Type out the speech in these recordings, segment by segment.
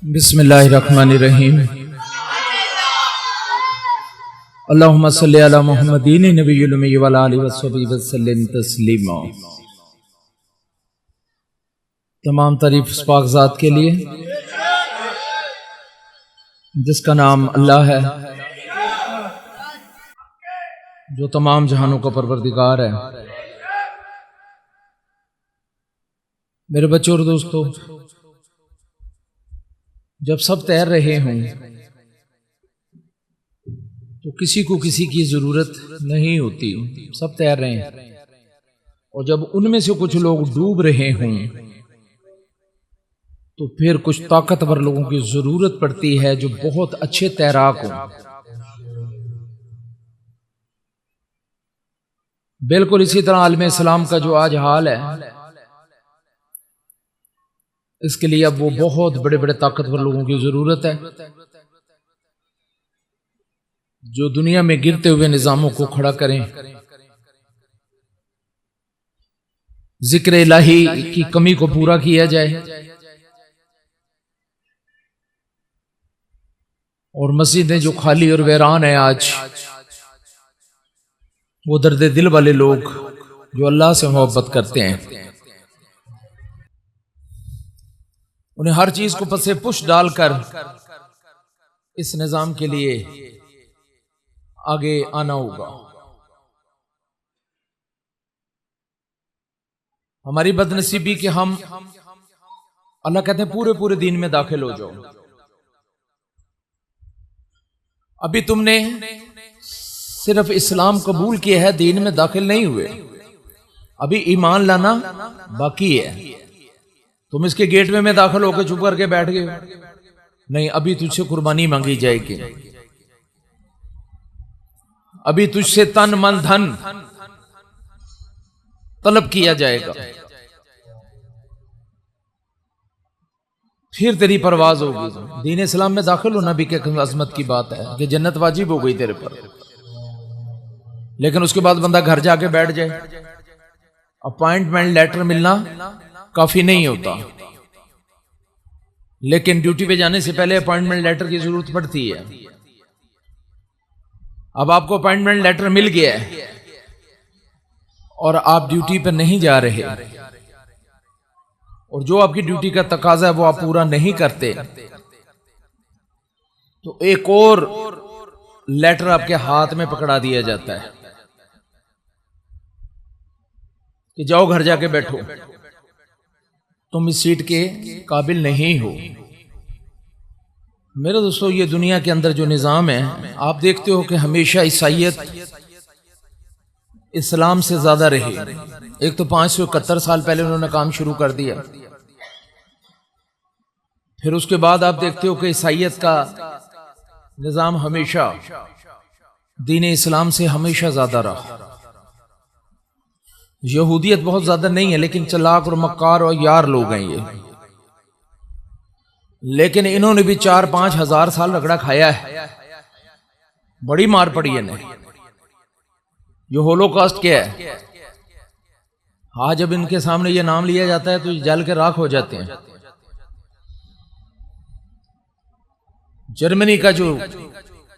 बिस्मिल्लाहिर्रहमानिर्रहीम। अल्लाहुम्मा सल्लि अला मुहम्मदीन नबिय्यिल उम्मी व अला आलिहि व सहबिहि वसल्लिम तस्लीमा। तमाम तारीफ उस पाक ज़ात के लिए जिसका नाम अल्लाह है, जो तमाम जहानों का परवरदिगार है। मेरे बच्चों और दोस्तों, जब सब तैर रहे हों तो किसी को किसी की जरूरत नहीं होती, सब तैर रहे हैं। और जब उनमें से कुछ लोग डूब रहे हों तो फिर कुछ ताकतवर लोगों की जरूरत पड़ती है जो बहुत अच्छे तैराक हों। बिल्कुल इसी तरह आलम इस्लाम का जो आज हाल है, इसके लिए अब वो बहुत बड़े बड़े ताकतवर लोगों की जरूरत है जो दुनिया में गिरते हुए निजामों को खड़ा करें, जिक्र इलाही की कमी को पूरा किया जाए और मस्जिदें जो खाली और वीरान है आज, वो दर्द दिल वाले लोग जो अल्लाह से मोहब्बत करते हैं, उन्हें हर चीज को पसे पुश डालकर इस निजाम के लिए आगे आना होगा। हमारी बदनसीबी कि हम, अल्लाह कहते हैं पूरे पूरे दीन में दाखिल हो जाओ। अभी तुमने सिर्फ इस्लाम कबूल किया है, दीन में दाखिल नहीं हुए, अभी ईमान लाना बाकी है। तुम इसके गेटवे में दाखिल होकर चुप करके बैठ गए, नहीं, अभी तुझसे कुर्बानी मांगी जाएगी, अभी तुझसे तन मन धन तलब किया जाएगा, फिर तेरी परवाज होगी। दीन इस्लाम में दाखिल होना भी क्या अजमत की बात है कि जन्नत वाजिब हो गई तेरे पर। लेकिन उसके बाद बंदा घर जाके बैठ जाए, अपॉइंटमेंट लेटर मिलना काफी नहीं होता, लेकिन ड्यूटी पे जाने से पहले अपॉइंटमेंट लेटर की जरूरत पड़ती है। अब आपको अपॉइंटमेंट लेटर मिल गया है और आप ड्यूटी पर नहीं जा रहे, और जो आपकी ड्यूटी का तकाजा है वो आप पूरा नहीं करते, तो एक और लेटर आपके हाथ में पकड़ा दिया जाता है कि जाओ घर जाके बैठो, तुम इस सीट के काबिल नहीं हो। मेरे दोस्तों, ये दुनिया के अंदर जो निज़ाम है, आप देखते हो कि हमेशा ईसाइयत इस्लाम से ज्यादा रही। एक तो 571 साल पहले उन्होंने काम शुरू कर दिया, फिर उसके बाद आप देखते हो कि ईसाइयत का निज़ाम हमेशा दीन इस्लाम से हमेशा ज्यादा रहा। यहूदियत बहुत ज्यादा नहीं है, लेकिन चालाक और मक्कार और यार लोग हैं ये, लेकिन इन्होंने भी 4-5 हजार साल रगड़ा खाया है, बड़ी मार पड़ी है इन्हें। ये होलोकॉस्ट क्या है? हाँ, जब इनके सामने ये नाम लिया जाता है तो ये जल के राख हो जाते हैं। जर्मनी का जो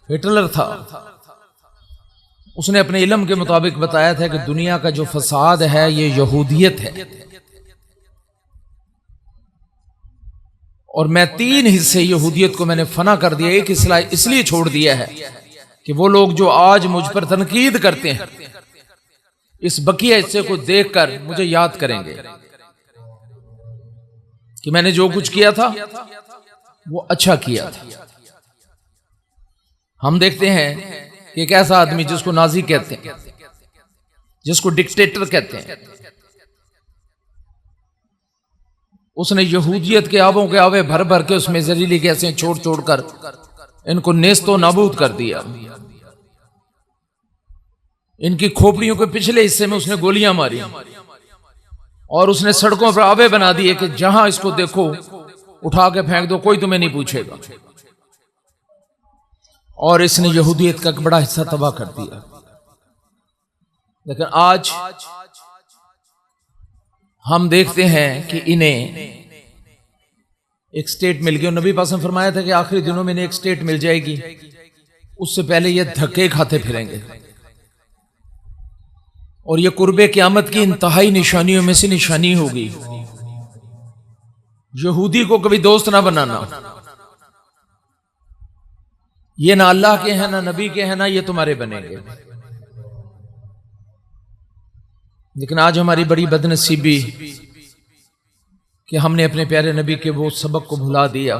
हिटलर था, उसने अपने इल्म के मुताबिक बताया था कि दुनिया का जो फसाद है ये यहूदियत है, और मैं 3 हिस्से यहूदियत को मैंने फना कर दिया। एक हिस्सा इसलिए छोड़ दिया है कि वो लोग जो आज मुझ पर तनकीद करते हैं, इस बकिया हिस्से को देखकर मुझे याद करेंगे कि मैंने जो कुछ किया था वो अच्छा किया था। हम देखते हैं कि एक ऐसा आदमी जिसको नाजी कहते हैं, जिसको डिक्टेटर कहते हैं, उसने यहूदियत के आबों के आवे भर भर के उसमें जहरीली गैसें छोड़ छोड़ कर इनको नेस्तो नाबूद कर दिया। इनकी खोपड़ियों के पिछले हिस्से में उसने गोलियां मारी और उसने सड़कों पर आवे बना दिए कि जहां इसको देखो उठा के फेंक दो, कोई तुम्हें नहीं पूछेगा। और इसने यहूदियत का एक बड़ा हिस्सा तबाह कर दिया। लेकिन आज हम देखते हैं कि इन्हें एक स्टेट मिल गई। नबी पास ने फरमाया था कि आखिरी दिनों में एक स्टेट मिल जाएगी, उससे पहले ये धक्के खाते फिरेंगे। और ये कुर्बे क़यामत की इंतहाई निशानियों में से निशानी होगी। यहूदी को कभी दोस्त ना बनाना, ये ना अल्लाह के हैं ना नबी के हैं, ना ये तुम्हारे बनेंगे। लेकिन आज हमारी बड़ी बदनसीबी कि हमने अपने प्यारे नबी के वो सबक को भुला दिया।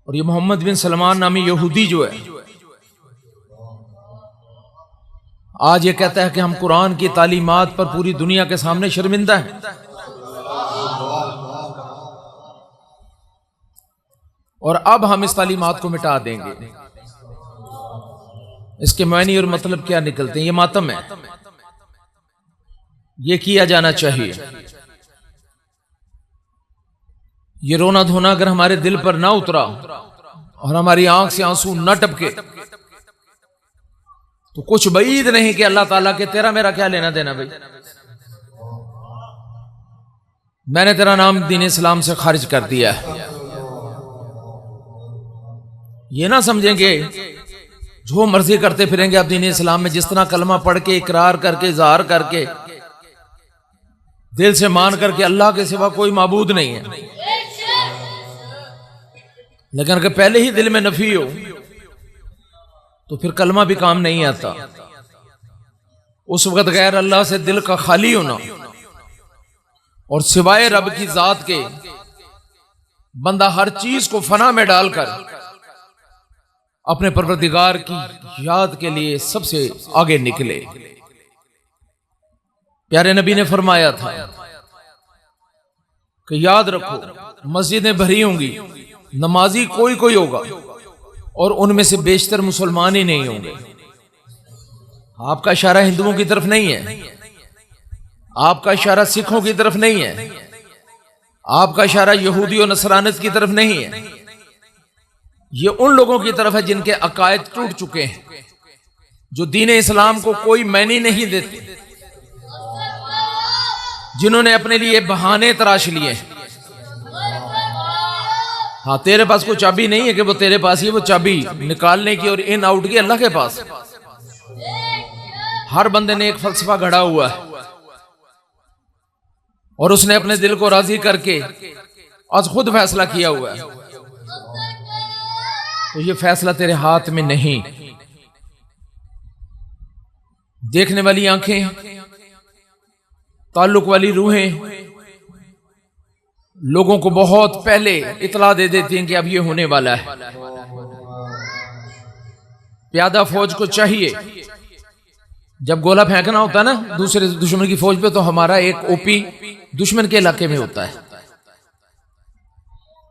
और ये मोहम्मद बिन सलमान नामी यहूदी जो है, आज ये कहता है कि हम कुरान की तालीमात पर पूरी दुनिया के सामने शर्मिंदा हैं। और अब हम इस तालीमात को मिटा देंगे। इसके मायने और मतलब क्या निकलते हैं? ये मातम है, ये किया जाना चाहिए। ये रोना धोना अगर हमारे दिल पर ना उतरा और हमारी आंख से आंसू न टपके तो कुछ बईद नहीं कि अल्लाह ताला के तेरा मेरा क्या लेना देना भाई। मैंने तेरा नाम दीन इस्लाम से खारिज कर दिया है। ये ना समझेंगे जो मर्जी करते फिरेंगे आप दीन इस्लाम में, जिस तरह कलमा पढ़ के इकरार करके इजहार करके दिल से मान करके अल्लाह के सिवा कोई माबूद नहीं है। लेकिन अगर पहले ही दिल में नफी हो तो फिर कलमा भी काम नहीं आता। उस वक्त गैर अल्लाह से दिल का खाली होना और सिवाय रब की जात के बंदा हर चीज को फना में डालकर अपने परवरदिगार की याद के लिए सबसे आगे निकले। प्यारे नबी ने फरमाया था कि याद रखो मस्जिदें भरी होंगी, नमाजी कोई कोई होगा और उनमें से बेशतर मुसलमान ही नहीं होंगे। आपका इशारा हिंदुओं की तरफ नहीं है, आपका इशारा सिखों की तरफ नहीं है, आपका इशारा यहूदी और नसरानियत की तरफ नहीं है। ये उन लोगों की तरफ है जिनके अकायद टूट चुके हैं, जो दीन इस्लाम को कोई मायने नहीं देते, जिन्होंने अपने लिए बहाने तराश लिए। हाँ, तेरे पास कोई चाबी नहीं है कि वो तेरे पास ही, वो चाबी निकालने की और इन आउट की अल्लाह के पास। हर बंदे ने एक फलसफा घड़ा हुआ है और उसने अपने दिल को राजी करके आज खुद फैसला किया हुआ है। तो ये फैसला तेरे हाथ में नहीं। देखने वाली आंखें, ताल्लुक वाली रूहें लोगों को बहुत पहले इतला दे देती हैं कि अब ये होने वाला है। प्यादा फौज को चाहिए जब गोला फेंकना होता है ना दूसरे दुश्मन की फौज पे, तो हमारा एक ओपी दुश्मन के इलाके में होता है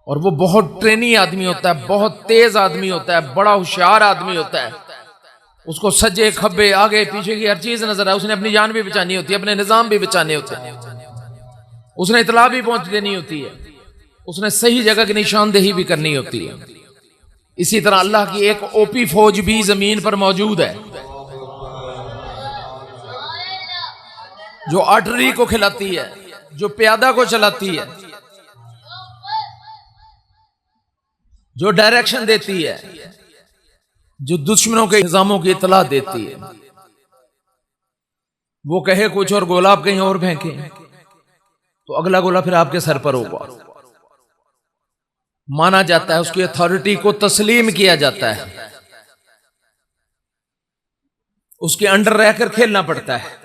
और वो बहुत ट्रेनी आदमी होता है, बहुत तेज आदमी होता है, बड़ा होशियार आदमी होता है। उसको सज्जे खब्बे आगे पीछे की हर चीज नजर आए। उसने अपनी जान भी बचानी होती है, अपने निजाम भी बचाने होते हैं, उसने इतला भी पहुंच देनी होती है, उसने सही जगह की निशानदेही भी करनी होती है। इसी तरह अल्लाह की एक ओपी फौज भी जमीन पर मौजूद है जो आर्टरी को खिलाती है, जो प्यादा को चलाती है, जो डायरेक्शन देती है, जो दुश्मनों के निजामों की इतला देती है। वो कहे कुछ और गोला आप कहीं और फेंके तो अगला गोला फिर आपके सर पर होगा। माना जाता है, उसकी अथॉरिटी को तस्लीम किया जाता है, उसके अंडर रहकर खेलना पड़ता है।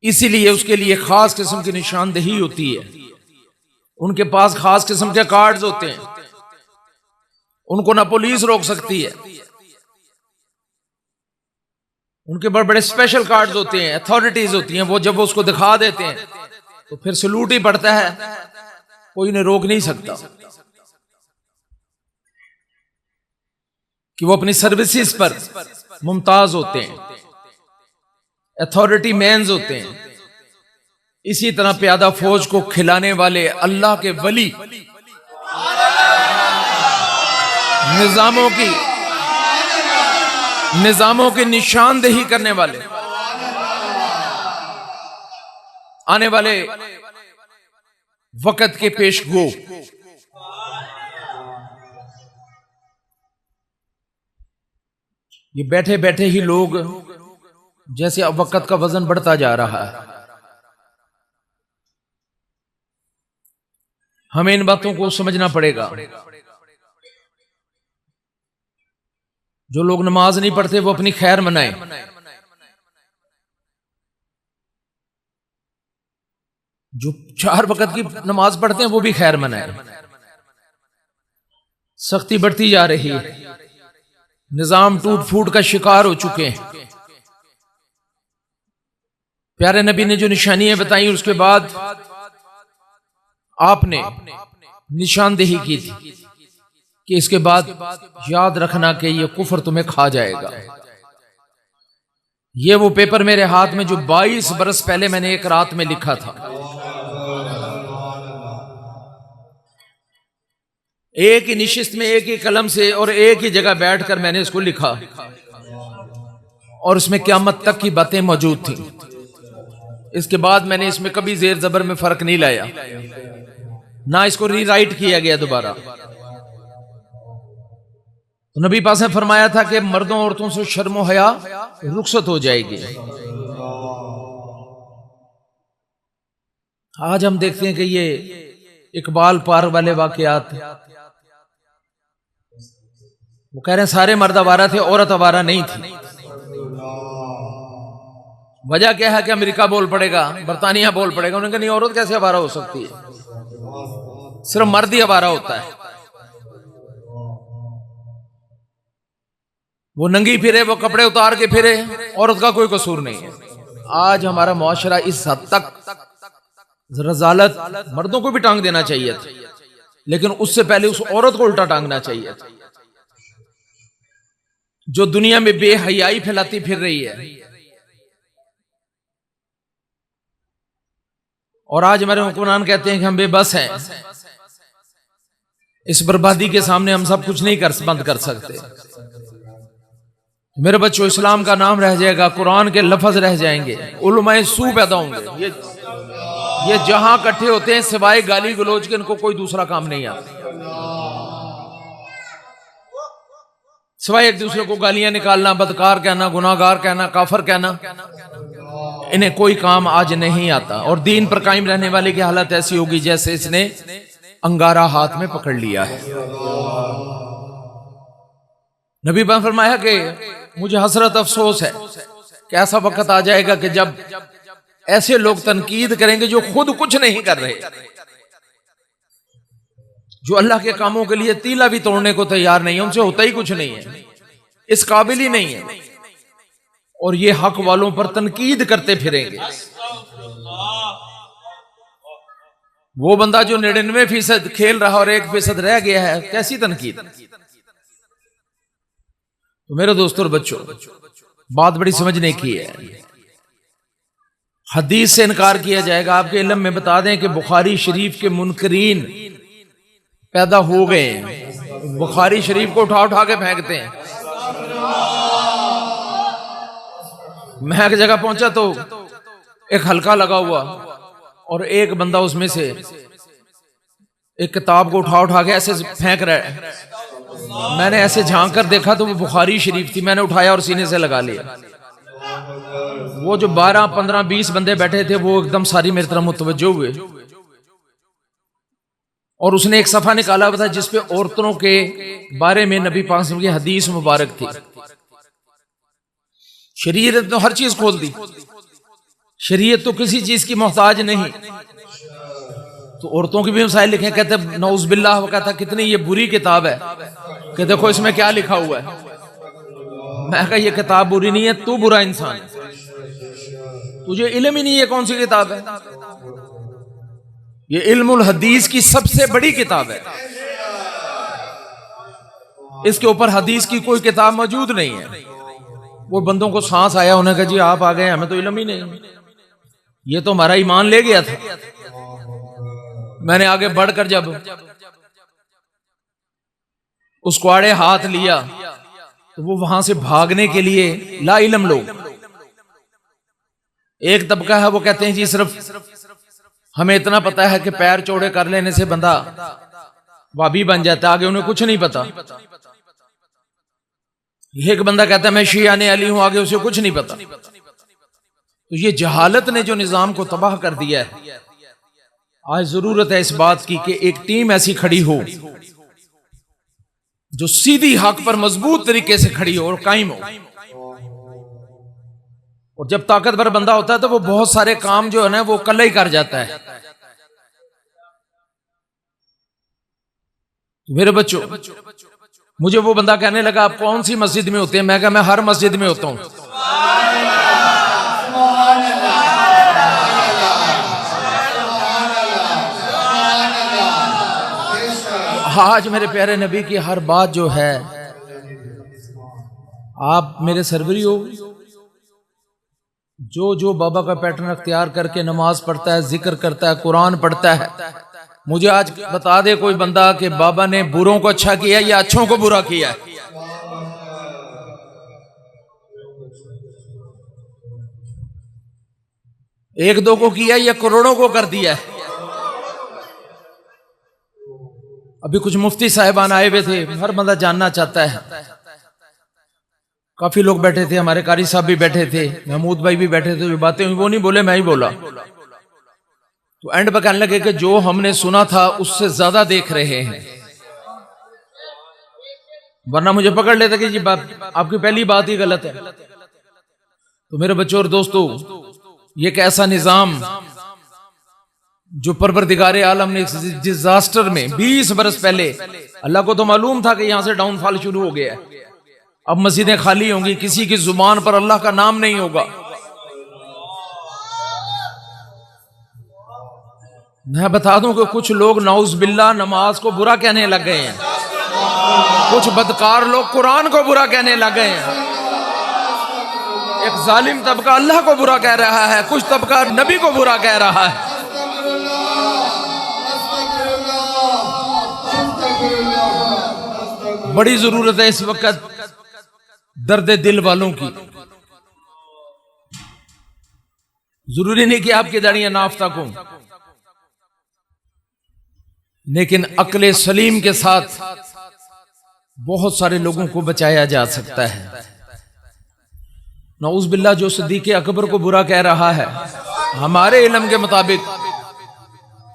इसीलिए उसके लिए खास किस्म की निशानदेही होती है, उनके पास खास किस्म के कार्ड्स होते हैं, उनको ना पुलिस रोक सकती है, उनके बड़े बड़े स्पेशल कार्ड्स होते हैं, अथॉरिटीज होती हैं। वो जब वो उसको दिखा देते हैं तो फिर सलूट ही पड़ता है, कोई उन्हें रोक नहीं सकता कि वो अपनी सर्विसेज पर मुमताज होते हैं, अथॉरिटी मैन्स होते हैं। इसी तरह प्यादा फौज को खिलाने वाले अल्लाह के वली, निजामों की निशानदेही करने वाले, आने वाले वक्त के पेशगो। ये बैठे बैठे ही लोग जैसे अब वक्त का वजन बढ़ता जा रहा है, हमें इन बातों को समझना पड़ेगा। जो लोग नमाज नहीं पढ़ते वो अपनी खैर मनाएं। जो 4 वक्त की नमाज पढ़ते हैं वो भी खैर मनाएं। सख्ती बढ़ती जा रही है, निजाम टूट फूट का शिकार हो चुके हैं। प्यारे नबी ने जो निशानियां बताई उसके बाद आपने निशानदेही की थी कि इसके बाद याद रखना कि ये कुफर तुम्हें खा जाएगा। ये वो पेपर मेरे हाथ में जो 22 बरस पहले मैंने एक रात में लिखा था। एक ही निशिस्त में, एक ही कलम से और एक ही जगह बैठकर मैंने इसको लिखा, और इसमें क़यामत तक की बातें मौजूद थी। इसके बाद मैंने इसमें कभी जेर जबर में फर्क नहीं लाया, ना इसको रीराइट किया गया दोबारा। तो नबी पास ने फरमाया था कि मर्दों औरतों से शर्म हया रुखसत हो जाएगी। आज हम देखते हैं कि ये इकबाल पार वाले वाकयात, वो कह रहे हैं सारे मर्द आवारा थे, औरत आवारा नहीं थी। वजह क्या है कि अमेरिका बोल पड़ेगा, बरतानिया बोल पड़ेगा। उन्होंने कहा नहीं, औरत कैसे आवारा हो सकती है, सिर्फ मर्द ही आवारा होता है। वो नंगी फिरे, वो कपड़े उतार के फिरे, औरत का कोई कसूर नहीं है। आज हमारा मुआशरा इस हद तक रजालत, मर्दों को भी टांग देना चाहिए था, लेकिन उससे पहले उस औरत को उल्टा टांगना चाहिए था जो दुनिया में बेहयाई फैलाती फिर रही है। और आज हमारे हुक्मरान कहते हैं कि हम बेबस हैं, इस बर्बादी के सामने हम सब कुछ नहीं बंद कर सकते। मेरे बच्चों, इस्लाम का नाम रह जाएगा, कुरान के लफ्ज रह जाएंगे, उलमाए सू पैदा होंगे। ये जहां इकट्ठे होते हैं सिवाय गाली गलोच के इनको कोई दूसरा काम नहीं आता, सिवाय एक दूसरे को गालियां निकालना, बदकार कहना, गुनाहगार कहना, काफर कहना। इन्हें कोई काम आज नहीं आता। और दीन पर कायम रहने वाले की हालत ऐसी होगी जैसे इसने अंगारा हाथ में पकड़ लिया है। नबी ने फरमाया कि मुझे हसरत अफसोस है कि ऐसा वक्त आ जाएगा कि जब ऐसे लोग तनकीद करेंगे जो खुद कुछ नहीं कर रहे, जो अल्लाह के कामों के लिए तीला भी तोड़ने को तैयार नहीं है, उनसे होता ही कुछ नहीं है, इस काबिल ही नहीं है, और ये हक वालों पर तनकीद करते फिरेंगे। वो बंदा जो 99% खेल रहा और 1% रह गया है, कैसी तनकीद। तो मेरे दोस्तों और बच्चों, बात बड़ी समझने की है। हदीस से इनकार किया जाएगा। आपके इल्म में बता दें कि बुखारी शरीफ के मुनकरीन पैदा हो गए हैं। बुखारी शरीफ को उठा उठा के फेंकते हैं। मैं एक जगह पहुंचा तो एक हल्का लगा हुआ और एक बंदा उसमें से एक किताब को उठा उठा के ऐसे फेंक रहा है। मैंने ऐसे झांक कर देखा तो वो बुखारी शरीफ थी। मैंने उठाया और सीने से लगा लिया। वो जो 12, 15, 20 बंदे बैठे थे वो एकदम सारी मेरी तरफ मुतवज्जो हुए और उसने एक सफा निकाला हुआ था जिसपे औरतों के बारे में नबी पाक सल्लल्लाहु अलैहि वसल्लम की हदीस मुबारक थी। शरीयत तो हर चीज खोल दी, शरीयत तो किसी चीज की मोहताज नहीं। तो औरतों की भी मसाइल लिखे, कहते नौज बिल्लाह, वो कहता कितनी ये बुरी किताब है कि देखो इसमें क्या लिखा हुआ है। मैं कहा ये किताब बुरी नहीं है, तू बुरा इंसान है, तुझे इल्म ही नहीं है कौन सी किताब है। ये इल्मुल हदीस की सबसे बड़ी किताब है। इसके ऊपर हदीस की कोई किताब मौजूद नहीं है। वो बंदों को सांस आया, उन्हें कहा जी आप आ गए, हमें तो इल्म ही नहीं, ये तो हमारा ईमान ले गया था। मैंने आगे बढ़कर जब उसको आड़े हाथ लिया तो वो वहां से भागने के लिए ला इल्म लोग, एक तबका है वो कहते हैं जी सिर्फ हमें इतना पता है कि पैर चौड़े कर लेने से बंदा वाबी बन जाता है, आगे उन्हें कुछ नहीं पता। एक बंदा कहता है मैं शियाने अली हूं, आगे उसे कुछ नहीं पता। तो ये जहालत ने जो निजाम को तबाह कर दिया है। आज जरूरत है इस बात की कि एक टीम ऐसी खड़ी हो जो सीधी हक पर मजबूत तरीके से खड़ी हो और कायम हो। और जब ताकतवर बंदा होता है तो वो बहुत सारे काम जो है ना वो कल ही कर जाता है। तो मेरे बच्चों, मुझे वो बंदा कहने लगा आप कौन सी मस्जिद में होते हैं? मैं कहा मैं हर मस्जिद में होता हूं। आज मेरे प्यारे नबी की हर बात जो है, आप मेरे सरवरी हो, जो बाबा का पैटर्न अख्तियार करके नमाज पढ़ता है, जिक्र करता है, कुरान पढ़ता है, मुझे आज बता दे कोई बंदा कि बाबा ने बुरों को अच्छा किया या अच्छों को बुरा किया है। एक दो को किया या करोड़ों को कर दिया है। अभी कुछ मुफ्ती साहिबान आए हुए थे, हर बंदा जानना चाहता है। काफी लोग बैठे थे, हमारे कारी साहब भी बैठे थे, महमूद भाई भी बैठे थे, जो बातें हुई वो नहीं बोले, मैं ही बोला। तो एंड पर कहने लगे कि जो हमने सुना था उससे ज्यादा देख रहे हैं, वरना मुझे पकड़ लेते कि जी बात आपकी पहली बात ही गलत है। तो मेरे बच्चों और दोस्तों, ये एक ऐसा निजाम जो परवरदिगारे आलम ने डिजास्टर में 20 बरस पहले, अल्लाह को तो मालूम था कि यहां से डाउनफॉल शुरू हो गया है, अब मस्जिदें खाली होंगी, किसी की जुबान पर अल्लाह का नाम नहीं होगा। मैं बता दूं कि कुछ लोग नाउज बिल्ला नमाज को बुरा कहने लग गए हैं, कुछ बदकार लोग कुरान को बुरा कहने लग गए हैं। एक जालिम तबका अल्लाह को बुरा कह रहा है, कुछ तबका नबी को बुरा कह रहा है। बड़ी जरूरत है इस वक्त दर्द दिल वालों की। जरूरी नहीं कि आपकी दाढ़ियां नाफ्ता को, लेकिन अक्ले सलीम के साथ बहुत सारे लोगों को बचाया जा सकता है। नऊज बिल्ला जो सिद्दीक़ अकबर को बुरा कह रहा है, हमारे इल्म के मुताबिक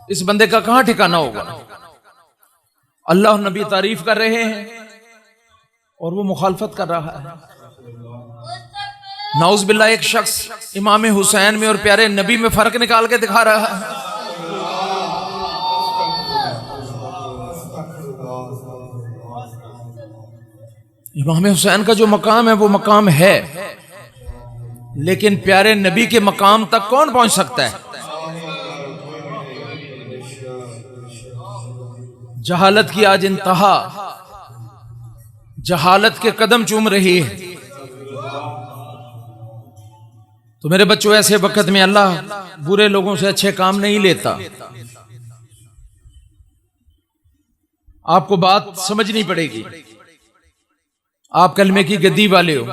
इस बंदे का कहां ठिकाना होगा। अल्लाह नबी तारीफ कर रहे हैं और वो मुखालफत कर रहा है। नऊज बिल्ला एक शख्स इमाम हुसैन में और प्यारे नबी में फर्क निकाल के दिखा रहा है। इमाम हुसैन का जो मकाम है वो मकाम है, लेकिन प्यारे नबी के मकाम तक कौन पहुंच सकता है? जहालत की आज इंतहा, जहालत के कदम चूम रही है। तो मेरे बच्चों, ऐसे वक्त में अल्लाह बुरे लोगों से अच्छे काम नहीं लेता। आपको बात समझनी पड़ेगी। आप कलमे की गद्दी वाले हो,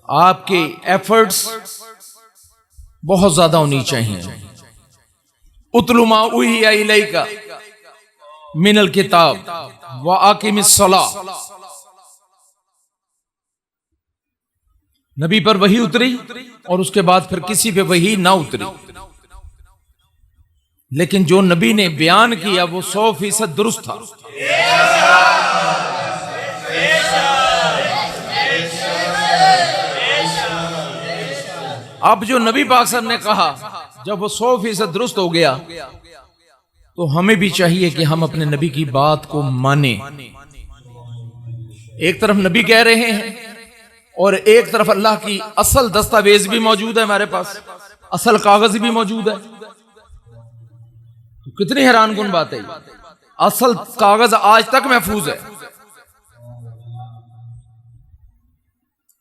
आपके एफर्ट्स बहुत ज्यादा होनी चाहिए। उतलुमा उहिया इलैका मिनल किताब व आकिमिस सलाह। नबी पर वही उतरी और उसके बाद फिर किसी पे वही ना उतरी, लेकिन जो नबी ने बयान किया वो 100% दुरुस्त था। अब जो नबी पाक साहब ने कहा, जब वो 100% दुरुस्त हो गया, तो हमें भी चाहिए कि हम अपने नबी की बात को माने। एक तरफ नबी कह रहे हैं और एक तरफ अल्लाह की असल दस्तावेज भी मौजूद है, हमारे पास असल कागज भी मौजूद है। तो कितनी हैरानकुन बात है, असल कागज आज तक महफूज है।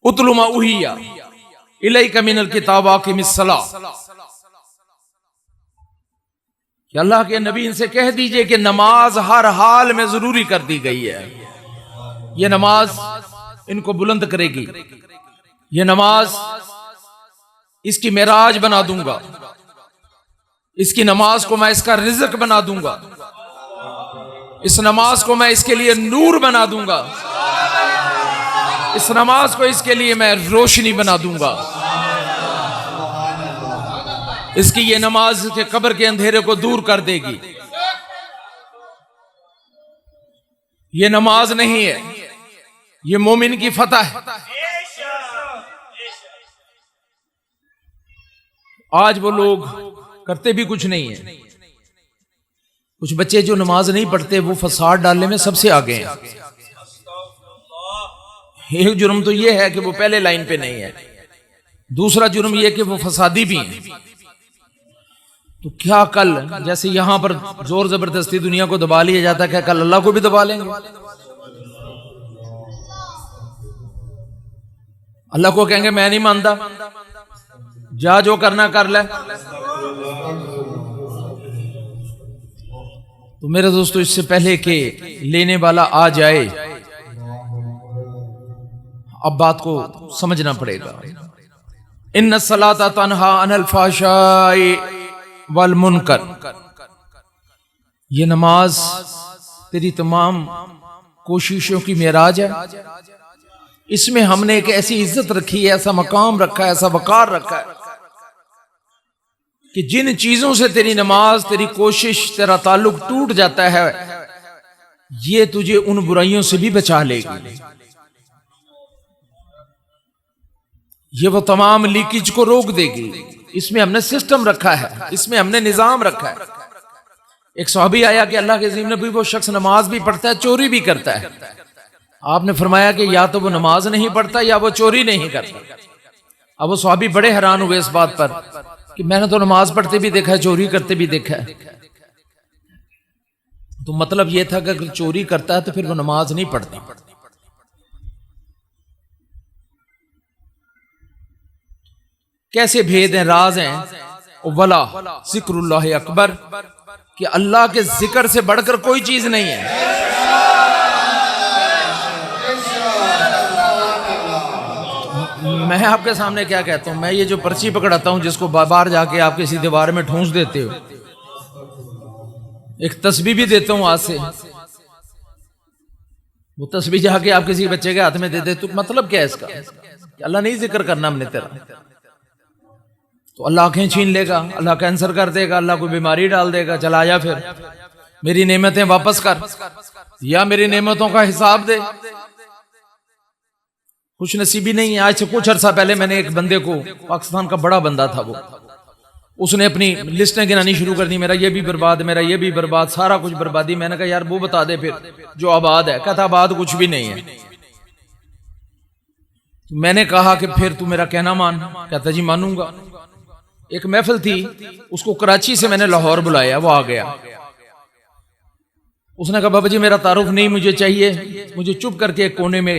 उतलुमा उहिया इलैका मिनल किताब आकिमिस सलाह। कि अल्लाह के नबी इनसे कह दीजिए कि नमाज हर हाल में जरूरी कर दी गई है। ये नमाज इनको बुलंद करेगी, ये नमाज इसकी मेराज बना दूंगा। इसकी नमाज को मैं इसका रिज़्क बना दूंगा, इस नमाज को मैं इसके लिए नूर बना दूंगा, इस नमाज को इसके लिए मैं रोशनी बना दूंगा। इसकी ये नमाज के कब्र के अंधेरे को दूर कर देगी। ये नमाज नहीं है, ये मोमिन की फतह है। आज वो लोग करते भी कुछ नहीं है। कुछ बच्चे जो नमाज नहीं पढ़ते वो फसाद डालने में सबसे आगे हैं। एक जुर्म तो ये है कि वो पहले लाइन पे नहीं है, दूसरा जुर्म ये कि वो फसादी भी हैं। तो क्या कल जैसे यहां पर जोर जबरदस्ती दुनिया को दबा लिया जाता है, क्या कल अल्लाह को भी दबा लेंगे? अल्लाह को कहेंगे मैं नहीं मानता, जा जो करना कर ले। तो मेरे दोस्तों, इससे पहले कि लेने वाला आ जाए, अब बात को समझना पड़ेगा। इन्ना सलाता तन्हा अनिल फाहशाई वल मुनकर, ये नमाज तेरी तमाम कोशिशों की मेराज है। इसमें हमने एक ऐसी इज्जत रखी है, ऐसा मकाम रखा है, ऐसा वकार रखा है कि जिन चीजों से तेरी नमाज, तेरी कोशिश, तेरा ताल्लुक टूट जाता है, ये तुझे उन बुराइयों से भी बचा लेगी। ये वो तमाम लीकेज को रोक देगी। इसमें हमने सिस्टम रखा है, इसमें हमने निजाम रखा है। एक सहाबी आया कि अल्लाह के अज़ीम नबी, वो शख्स नमाज भी पढ़ता है, चोरी भी करता है। आपने फरमाया कि या तो वो नमाज नहीं पढ़ता या वो चोरी नहीं करता। अब वो सहाबी बड़े हैरान हुए इस बात पर कि मैंने तो नमाज पढ़ते भी देखा है, चोरी करते भी देखा है। तो मतलब ये था कि अगर चोरी करता है तो फिर वो नमाज नहीं पढ़ता। कैसे भेद हैं, राज हैं। वला जिक्रुल्लाह अकबर, कि अल्लाह के जिक्र से बढ़कर कोई चीज नहीं है। मैं आपके सामने क्या कहता हूं, मैं ये जो पर्ची पकड़ाता हूं जिसको बार जाके आप किसी दीवार में ठूंस देते हो, एक तस्बीह भी देता हूं आज से, वो तस्बीह जाके आप किसी बच्चे के हाथ में दे दे, तो मतलब क्या है इसका? अल्लाह नहीं जिक्र करना हमने तेरा, तो अल्लाह आंखें छीन लेगा, अल्लाह कैंसर कर देगा, अल्लाह कोई बीमारी डाल देगा। चला जा, फिर मेरी नेमतें वापस कर या मेरी नेमतों का हिसाब दे। कुछ नसीबी नहीं है। आज से कुछ अरसा पहले मैंने एक बंदे को, पाकिस्तान का बड़ा बंदा था वो, उसने अपनी लिस्टें गिनानी शुरू कर दी, मेरा ये भी बर्बाद, मेरा ये भी बर्बाद, सारा कुछ बर्बादी। मैंने कहा यार वो बता दे फिर जो आबाद है। कहता आबाद कुछ भी नहीं है। तो मैंने कहा कि फिर तू मेरा कहना मान। कहता जी मानूंगा। एक महफिल थी, उसको कराची से मैंने लाहौर बुलाया, वो आ गया। उसने कहा बाबा जी मेरा तारुफ नहीं मुझे चाहिए, मुझे चुप करके एक कोने में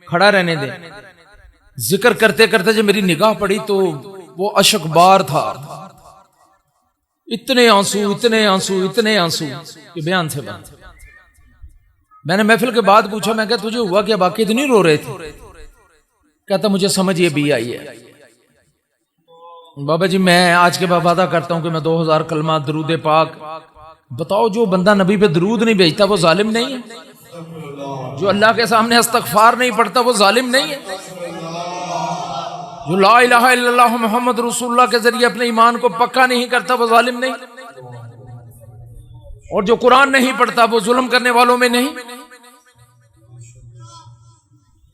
खड़ा रहने दे। जिक्र करते करते जब मेरी निगाह पड़ी तो वो अशकबार था, इतने आंसू, इतने आंसू, इतने आंसू कि बयान से बात। मैंने महफिल के बाद पूछा, मैं क्या तुझे हुआ क्या, बाकी इतनी रो रहे थे? कहता मुझे समझ ये भी आई है बाबा जी, मैं आज के बाद वादा करता हूं कि मैं 2000 कलमा दरूद पाक। बताओ जो बंदा नबी पे दरूद नहीं भेजता वो जालिम नहीं है? जो अल्लाह के सामने इस्तगफार नहीं पढ़ता वो जालिम नहीं है? जो ला इलाहा इल्लल्लाह मुहम्मद रसूलुल्लाह के जरिए अपने ईमान को पक्का नहीं करता वो जालिम नहीं? और जो कुरान नहीं पढ़ता वो जुल्म करने वालों में नहीं?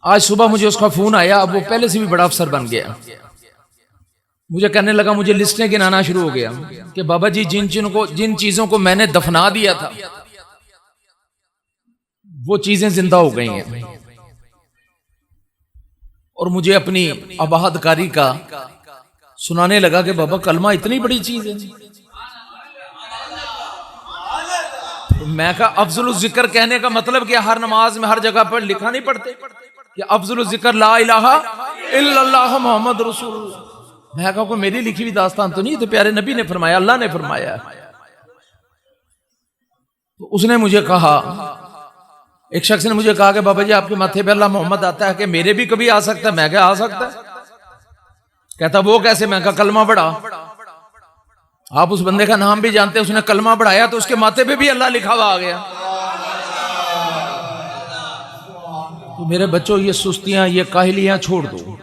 आज सुबह मुझे उसका फोन आया, अब वो पहले से भी बड़ा अफसर बन गया। मुझे कहने लगा, मुझे लिस्टें गिनाना शुरू हो गया कि बाबा जी जिन चीजों को मैंने दफना दिया था वो चीजें जिंदा हो गई हैं। और मुझे अपनी आबादकारी का सुनाने लगा कि बाबा कलमा इतनी बड़ी चीज है। तो मैं कहा अफजल जिक्र कहने का मतलब क्या? हर नमाज में हर जगह पर लिखा नहीं पढ़ते कि अफजल जिक्र ला इलाहा इल्लल्लाह मुहम्मद रसूलुल्लाह? मैं कहा मेरी लिखी हुई दास्तान तो नहीं, तो प्यारे नबी ने फरमाया, अल्लाह ने फरमाया। तो उसने मुझे कहा, एक शख्स ने मुझे कहा कि बाबा जी आपके माथे पे अल्लाह मोहम्मद आता है कि मेरे भी कभी आ सकता है? मैं क्या आ सकता है? कहता वो कैसे? मैं कहा कलमा पढ़ा। आप उस बंदे का नाम भी जानते हैं, उसने कलमा पढ़ाया तो उसके माथे पे भी अल्लाह लिखा हुआ आ गया। तो मेरे बच्चों, ये सुस्तियां, ये काहलियां छोड़ दो।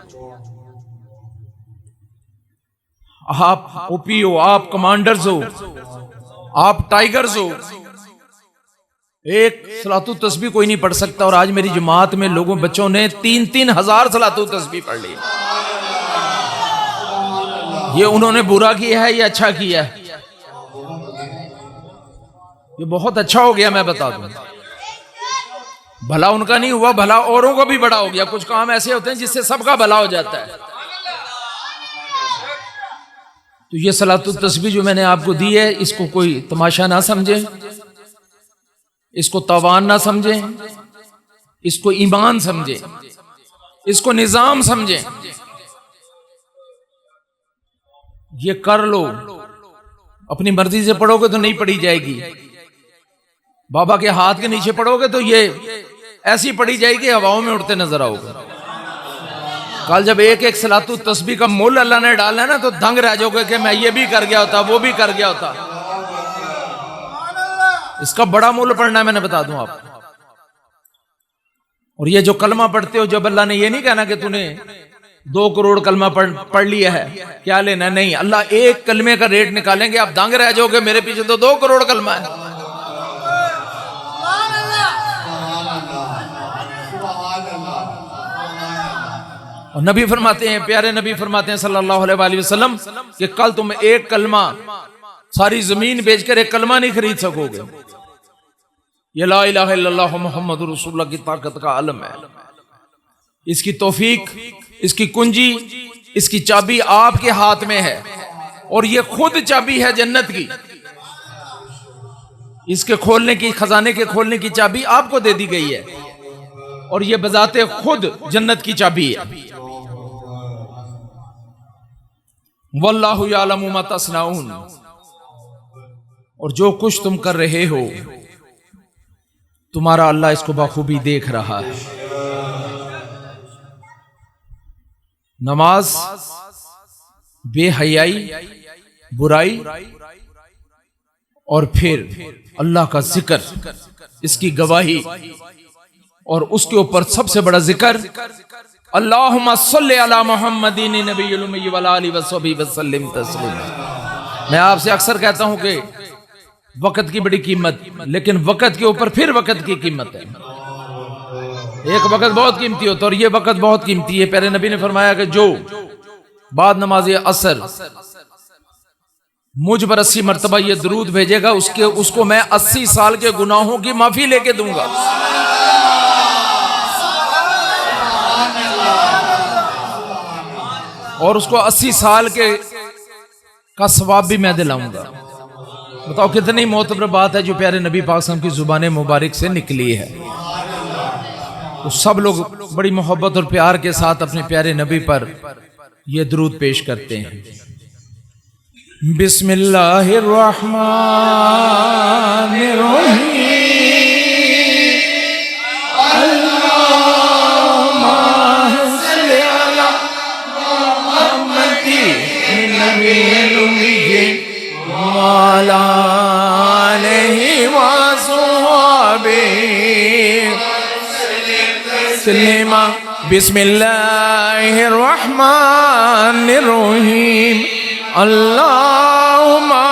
आप ओपी हो, आप कमांडर्स हो, आप टाइगर्स हो, एक सलातु तस्बीह कोई नहीं पढ़ सकता। और आज मेरी जमात में लोगों बच्चों ने 3-3 हजार सलातु तस्बीह पढ़ ली। ये उन्होंने बुरा किया है या अच्छा किया है? ये बहुत अच्छा हो गया। मैं बता दूं, भला उनका नहीं हुआ, भला औरों का भी बड़ा हो गया। कुछ काम ऐसे होते हैं जिससे सबका भला हो जाता है। तो ये सलातु तस्बीह जो मैंने आपको दी है, इसको कोई तमाशा ना समझे, इसको तवान ना समझे, इसको ईमान समझे, इसको निजाम समझे। ये कर लो, अपनी मर्जी से पढ़ोगे तो नहीं पढ़ी जाएगी। बाबा के हाथ के नीचे पढ़ोगे तो ये ऐसी पढ़ी जाएगी, हवाओं में उड़ते नजर आओगे। कल जब एक एक सलातु तस्बीह का मोल अल्लाह ने डाला ना, तो दंग रह जाओगे कि मैं ये भी कर गया होता, वो भी कर गया होता। इसका बड़ा मूल्य पढ़ना है, मैंने बता दूं आप। और ये जो कलमा पढ़ते हो, जब अल्लाह ने ये नहीं कहना कि तूने 2 करोड़ कलमा पढ़ लिया है, क्या लेना? नहीं, अल्लाह एक कलमे का रेट निकालेंगे, आप दंग रह जाओगे, मेरे पीछे तो 2 करोड़ कलमा है। और नबी फरमाते हैं, प्यारे नबी फरमाते हैं सल्लल्लाहु अलैहि वसल्लम कि कल तुम एक कलमा, सारी जमीन बेचकर एक कलमा नहीं खरीद सकोगे। ये ला इलाहा इल्लल्लाह मुहम्मदुर रसूलुल्लाह की ताकत का आलम है। इसकी तौफीक, इसकी कुंजी, इसकी चाबी आपके हाथ में है। और ये खुद चाबी है जन्नत की। इसके खोलने की, खजाने के खोलने की चाबी आपको दे दी गई है। और ये बजाते खुद जन्नत की चाबी है। वल्लाहु यालमु मा तस्नाऊन। और जो कुछ तुम कर रहे हो, तुम्हारा अल्लाह इसको बखूबी देख रहा है। नमाज, बेहयाई, बुराई, और फिर अल्लाह का जिक्र, इसकी गवाही, और उसके ऊपर सबसे बड़ा जिक्र अल्लाहुम्मा सल्ली अला मुहम्मदिन नबिय्यिल उम्मी व अला आलिहि व सहबिहि वसल्लिम तस्लीमा। मैं आपसे अक्सर कहता हूं कि वक़्त की बड़ी कीमत, लेकिन वक़्त के ऊपर फिर वक़्त की कीमत है। एक वक़्त बहुत कीमती होता है और ये वक़्त बहुत कीमती है। प्यारे नबी ने फरमाया कि जो बाद नमाज असर मुझ पर 80 मरतबा ये दरूद भेजेगा, उसको मैं 80 साल के गुनाहों की माफी लेके दूंगा। और उसको 80 साल का सवाब भी मैं दिलाऊंगा। बताओ कितनी मोतबर बात है जो प्यारे नबी पाक सल्लल्लाहु अलैहि वसल्लम की जुबान मुबारक से निकली है। तो सब लोग बड़ी मोहब्बत और प्यार के साथ अपने प्यारे नबी पर यह दरूद पेश करते हैं। बिस्मिल्लाहिर्रहमानिर्रहीम। बिस्मिल्लाहिर्रहमानिर्रहीम। अल्लाहुम्मा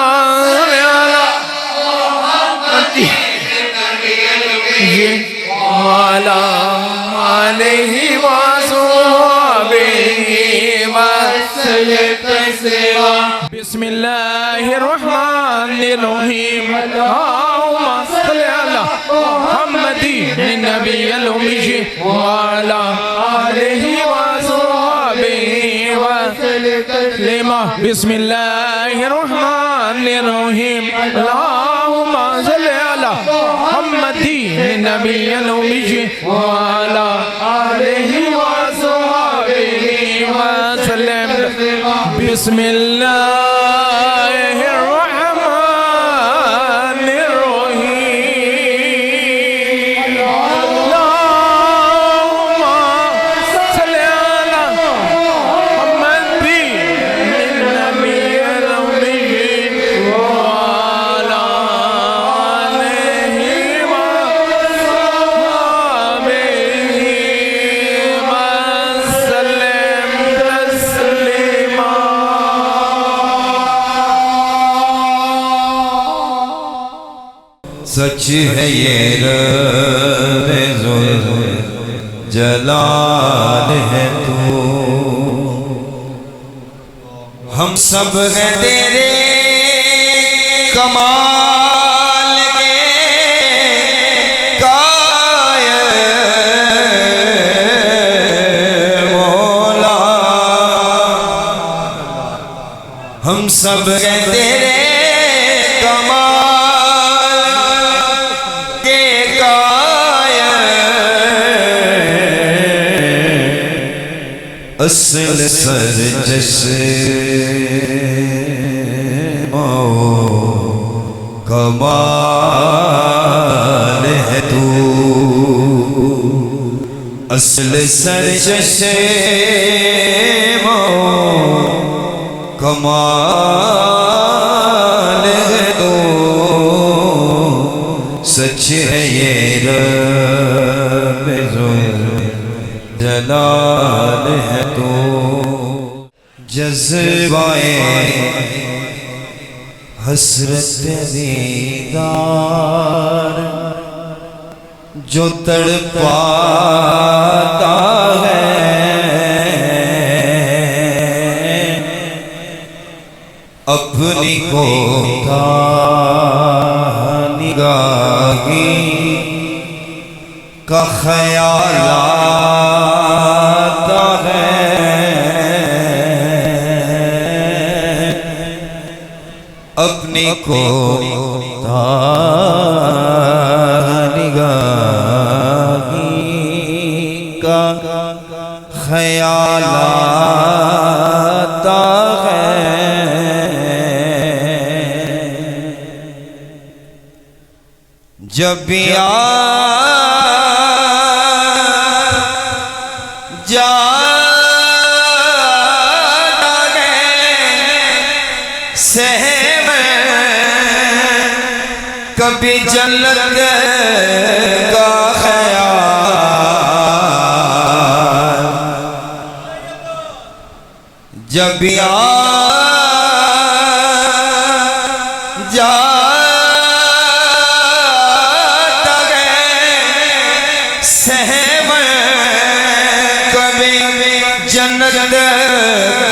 अला आलिहि व सहबिहि वसल्लम। बिस्मिल्लाहिर्रहमानिर्रहीम। अल्लाहुम्मा सल्लि अला मुहम्मदिन नबिय्यिल उम्मी व अला आलिहि व सहबिहि वसल्लम। बिस्मिल्लाहिर्रहमानिर्रहीम। अल्लाहुम्मा सल्लि अला मुहम्मदिन नबिय्यिल उम्मी व अला आलिहि व सहबिहि वसल्लम। बिस्मिल्लाहिर्रहमानिर्रहीम। अल्लाहुम्मा सल्लि अला मुहम्मदिन नबिय्यिल उम्मी व सच है ये रब जलाल है तू, हम सब हैं तेरे कमाल के कायल मौला, हम सब हैं तेरे असल सरजश कमाल है तू, असल सरजश कमाल है तू, सच है ये रब जलाल है तो। जज़्बाए हसरत दीदार जो तड़पाता है, अपनी कोताही निगाही का ख्याल आता है, अपनी कोताही निगाही का ख्याल आता है। जब भी कभी जन्नत का ख्याल, जब भी जाता है सहम, कभी जन्नत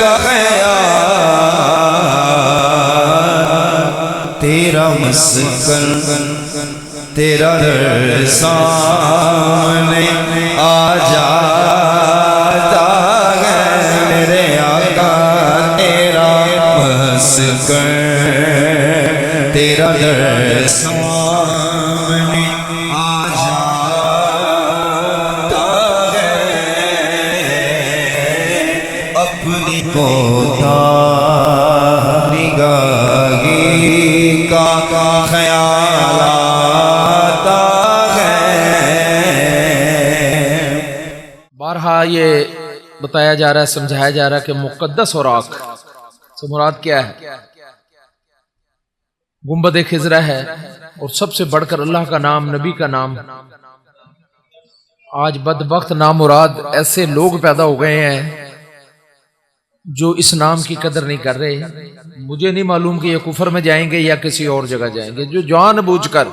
का तेरा मस्कन तेरा दर सामने आ जाता है मेरे आका, तेरा मस्कन तेरा दर सामने आ जाता है, अपनी कोताही निगाही का ख्याल आता है। बारहा ये बताया जा रहा है, समझाया जा रहा है कि मुक़द्दस और आँख से मुराद क्या है। गुंबद खिजरा है और सबसे बढ़कर अल्लाह का नाम, नबी का नाम। आज बदबख्त नामुराद ऐसे लोग पैदा हो गए हैं जो इस नाम की कदर नहीं कर रहे। मुझे नहीं मालूम कि ये कुफर में जाएंगे या किसी और जगह जाएंगे। जो जानबूझकर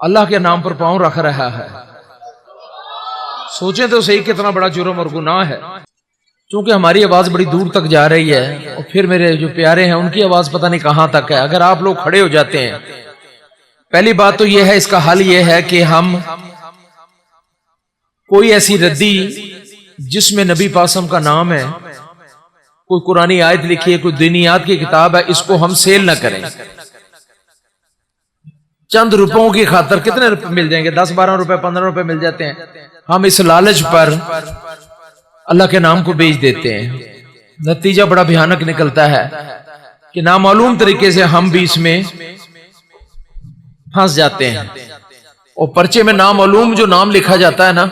अल्लाह के नाम पर पांव रख रहा है, सोचें तो सही कितना बड़ा जुर्म और गुनाह है। क्योंकि हमारी आवाज बड़ी दूर तक जा रही है और फिर मेरे जो प्यारे हैं उनकी आवाज पता नहीं कहां तक है। अगर आप लोग खड़े हो जाते हैं, पहली बात तो यह है, इसका हल यह है कि हम कोई ऐसी रद्दी जिसमें नबी पासम का नाम है, कोई कुरानी आयत लिखी है, कोई दीनियात की किताब है, इसको हम सेल न करें। चंद रुपयों की खातर कितने रुपए मिल जाएंगे, 10-12 रुपए 15 रुपए मिल जाते हैं। हम इस लालच पर अल्लाह के नाम को बेच देते हैं। नतीजा बड़ा भयानक निकलता है कि नामालूम तरीके से हम भी इसमें फंस जाते हैं। और पर्चे में नामालूम जो नाम लिखा जाता है ना,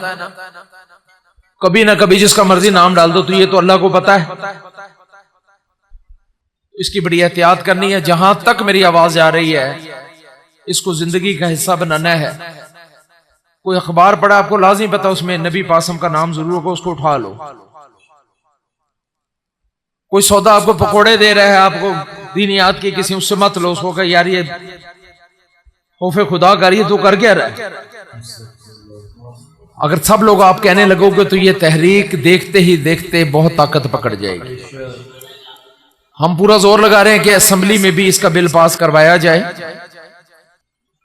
कभी ना कभी जिसका मर्जी नाम डाल दो, तो ये तो अल्लाह को पता है। इसकी बड़ी एहतियात करनी है। जहां तक मेरी आवाज जा रही है, इसको जिंदगी का हिस्सा बनाना है। कोई अखबार पढ़ा, आपको लाजिम पता उसमें नबी पासम का नाम जरूर होगा, उसको उठा लो। कोई सौदा आपको पकोड़े दे रहा है, आपको दीनियात की किसी उससे मत लो, उसको कहा यार ये खौफ खुदा करिए तो कर क्या रहा है? अगर सब लोग आप कहने लगोगे तो ये तहरीक देखते ही देखते बहुत ताकत पकड़ जाएगी। हम पूरा जोर लगा रहे हैं कि असेंबली में भी इसका बिल पास करवाया जाए।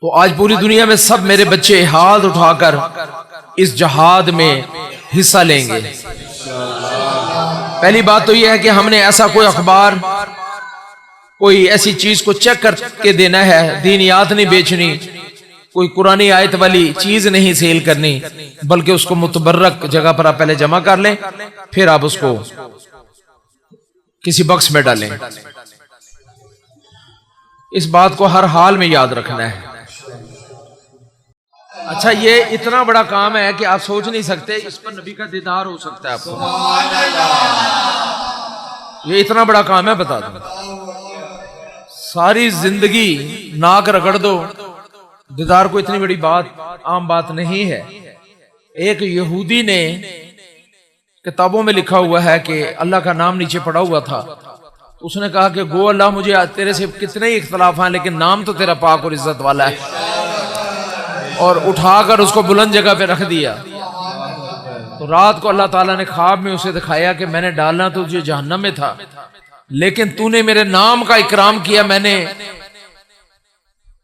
तो आज पूरी दुनिया में सब मेरे बच्चे हाथ उठाकर इस जहाद में हिस्सा लेंगे। पहली बात तो यह है कि हमने ऐसा कोई अखबार, कोई ऐसी चीज को चेक करके देना है, दीनियात नहीं बेचनी, कोई कुरानी आयत वाली चीज नहीं सेल करनी, बल्कि उसको मुतबर्रक जगह पर आप पहले जमा कर लें, फिर आप उसको किसी बक्स में डालें। इस बात को हर हाल में याद रखना है। अच्छा, ये इतना बड़ा काम है कि आप सोच नहीं सकते इस पर नबी का दीदार हो सकता है आपको। ये इतना बड़ा काम है, बता दो। सारी जिंदगी नाक रगड़ दो, दीदार को इतनी बड़ी बात, आम बात नहीं है। एक यहूदी ने, किताबों में लिखा हुआ है कि अल्लाह का नाम नीचे पड़ा हुआ था, उसने कहा कि गो अल्लाह, मुझे तेरे से कितने ही इख्तलाफ हैं लेकिन नाम तो तेरा पाक और इज्जत वाला है, और उठाकर उसको बुलंद जगह पे रख दिया। तो रात को अल्लाह ताला ने ख्वाब में उसे दिखाया कि मैंने डालना तो तुझे जहन्नम में था, लेकिन तूने मेरे नाम का इकराम किया, मैंने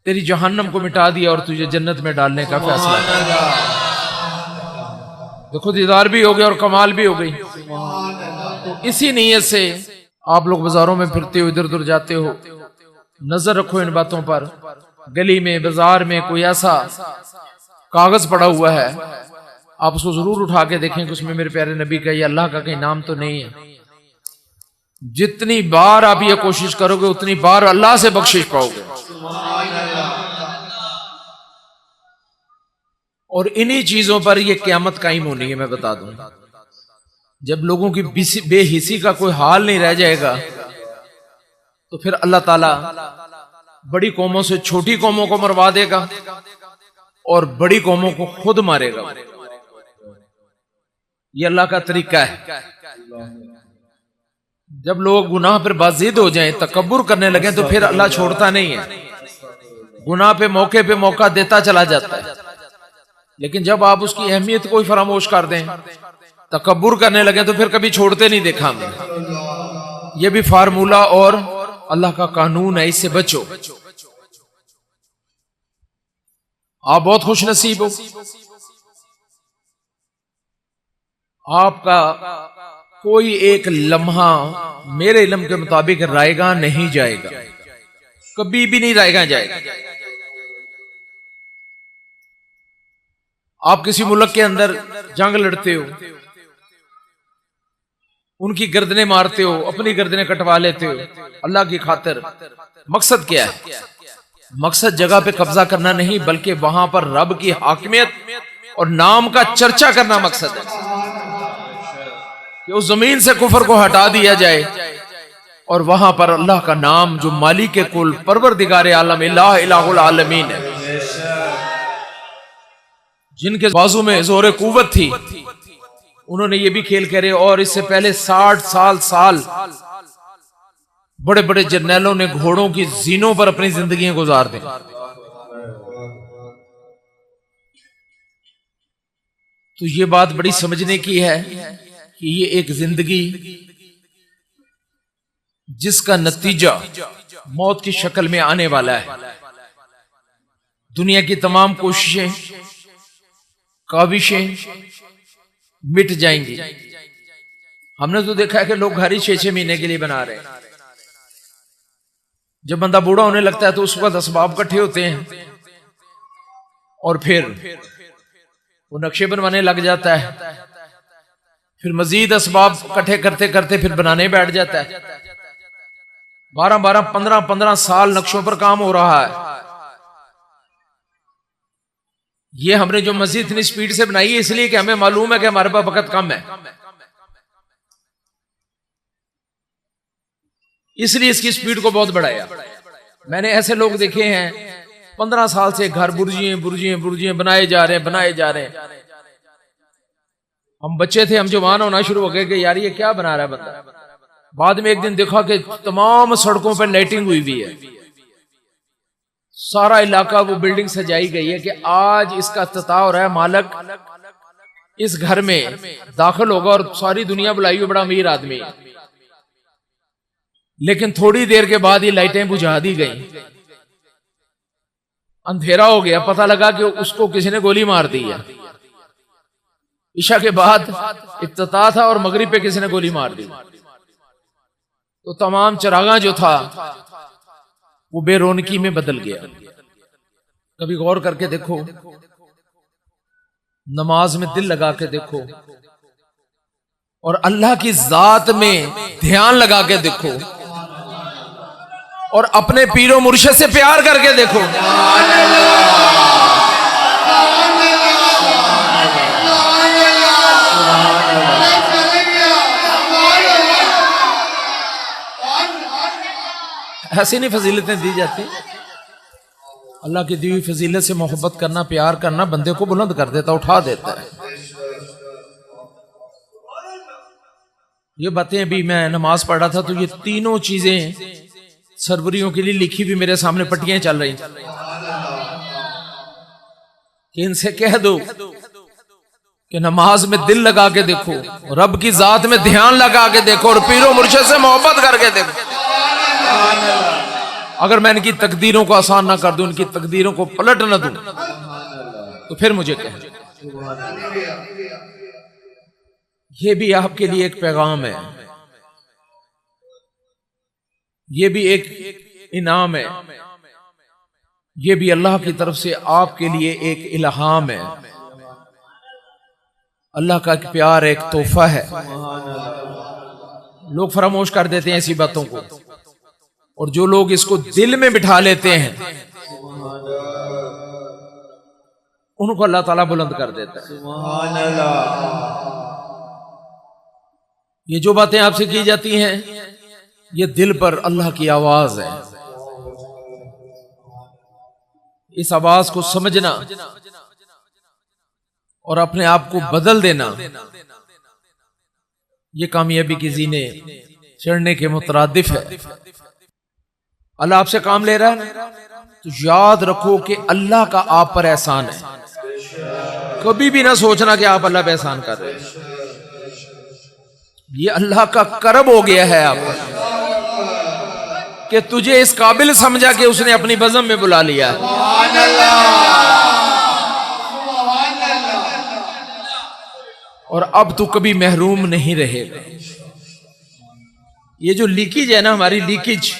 तेरी जहन्नम को मिटा दिया और तुझे जन्नत में डालने का फैसला किया। देखो, दीदार भी हो गया और कमाल भी हो गई। तो इसी नीयत से आप लोग बाजारों में फिरते हो, इधर उधर जाते हो, नजर रखो इन बातों पर। गली में, बाजार में कोई ऐसा कागज पड़ा हुआ है, आप उसको जरूर उठा के देखें कि उसमें मेरे प्यारे नबी का या अल्लाह का कहीं नाम तो नहीं है। जितनी बार आप ये कोशिश करोगे उतनी बार अल्लाह से बख्शिश पाओगे। और इन्हीं चीजों पर यह क़यामत कायम होनी है। मैं बता दूं, जब लोगों की बेहिसी का कोई हाल नहीं रह जाएगा तो फिर अल्लाह ताला बड़ी कौमों से छोटी कौमों को मरवा देगा और बड़ी कौमों को खुद मारेगा। ये अल्लाह का तरीका है। जब लोग गुनाह पर बाजिद हो जाएं, तकब्बुर करने लगे, तो फिर अल्लाह छोड़ता नहीं है, गुनाह पे मौका देता चला जाता है। लेकिन जब आप उसकी अहमियत को ही फरामोश कर दें, तकब्बुर करने लगे, तो फिर कभी छोड़ते नहीं देखा हमने। ये भी फार्मूला और अल्लाह का कानून है, इससे बचो। आप बहुत खुश नसीब हो, आपका कोई एक लम्हा मेरे इल्म के मुताबिक रायगा नहीं जाएगा, कभी भी नहीं रायगा जाएगा। आप किसी मुल्क के अंदर जंग लड़ते हो, उनकी गर्दनें मारते हो, अपनी गर्दनें कटवा लेते हो अल्लाह की खातिर। मकसद क्या है? मकसद जगह पे कब्जा करना नहीं, बल्कि वहां पर रब की हाकिमियत और नाम का चर्चा करना मकसद है कि उस जमीन से कुफर को हटा दिया जाए और वहां पर अल्लाह का नाम, जो मालिक के कुल, परवरदिगार आलम, इलाहुल आलमीन है, जिनके बाजू में जोर कुव्वत थी, उन्होंने ये भी खेल करे। और इससे पहले 60 साल बड़े बड़े जर्नैलों ने घोड़ों की जीनों पर अपनी जिंदगियां गुजार दी। तो ये बात बड़ी समझने की है कि ये एक जिंदगी जिसका नतीजा मौत की शक्ल में आने वाला है। दुनिया की तमाम कोशिशें, काविशें मिट जाएंगी। हमने तो देखा है कि लोग घर ही 6-6 महीने के लिए बना रहे हैं। जब बंदा बूढ़ा होने लगता है तो उस वक्त असबाब इकट्ठे होते हैं और फिर वो नक्शे बनवाने लग जाता है, फिर मजीद असबाब इकट्ठे करते करते फिर बनाने बैठ जाता है। 12-12, 15-15 साल नक्शों पर काम हो रहा है। ये हमने जो मस्जिद इतनी स्पीड से बनाई है इसलिए कि हमें मालूम है कि हमारे पास वक्त कम है, इसलिए इसकी स्पीड को बहुत बढ़ाया। मैंने ऐसे लोग देखे हैं 15 साल से घर बुर्जियां बनाए जा रहे हैं। हम बच्चे थे, हम जवान होना शुरू हो गए कि यार ये क्या बना रहा है बंदा। बाद में एक दिन देखा कि तमाम सड़कों पर लाइटिंग हुई है, सारा इलाका वो बिल्डिंग सजाई गई है कि आज इसका इफ्तिताह हो रहा है, मालिक इस घर में दाखिल होगा और सारी दुनिया बुलाई हुई, बड़ा अमीर आदमी है। लेकिन थोड़ी देर के बाद ये लाइटें बुझा दी गई, अंधेरा हो गया, पता लगा कि उसको किसी ने गोली मार दी है। ईशा के बाद इफ्तिताह था और मगरिब पे किसी ने गोली मार दी, तो तमाम चिरागा जो था वो बेरौनकी में बदल गया। कभी गौर करके देखो, नमाज में दिल लगा के देखो और अल्लाह की जात में ध्यान लगा के देखो और अपने पीरो मुर्शिद से प्यार करके देखो। ऐसी नहीं फजीलतें दी जाती। अल्लाह की दी हुई फजीलत से मोहब्बत करना, प्यार करना बंदे को बुलंद कर देता, उठा देता है। ये बातें अभी मैं नमाज पढ़ रहा था तो ये तीनों चीजें सरवरियों के लिए लिखी हुई मेरे सामने पट्टियां चल रही कि इनसे कह दो कि नमाज में दिल लगा के देखो, रब की जात में ध्यान लगा के देखो और पीरो मुर्शिद से मोहब्बत करके देखो। अगर मैं इनकी तकदीरों को आसान ना कर दूं, इनकी तकदीरों को पलट ना दूं, तो फिर मुझे कह। ये भी आपके लिए एक पैगाम है, ये भी एक इनाम है, ये भी अल्लाह की तरफ से आपके लिए एक इल्हाम है। अल्लाह का एक प्यार, एक तोहफा है। लोग फरामोश कर देते हैं ऐसी बातों को, और जो लोग इसको दिल में बिठा लेते हैं उनको अल्लाह ताला बुलंद कर देता है। सुभान अल्लाह। ये जो बातें आपसे की जाती हैं, ये दिल पर अल्लाह की आवाज है। इस आवाज को समझना और अपने आप को बदल देना, ये कामयाबी की जीने चढ़ने के मुतरादिफ है। अल्लाह आपसे काम ले रहा है तो याद रखो कि अल्लाह का आप पर एहसान है। कभी भी ना सोचना कि आप अल्लाह पे एहसान कर रहे हैं। ये अल्लाह का करब हो गया है आप कि तुझे इस काबिल समझा कि उसने अपनी बज़म में बुला लिया। और अब तू कभी महरूम नहीं रहेगा। ये जो लीकेज है ना, हमारी लीकेज।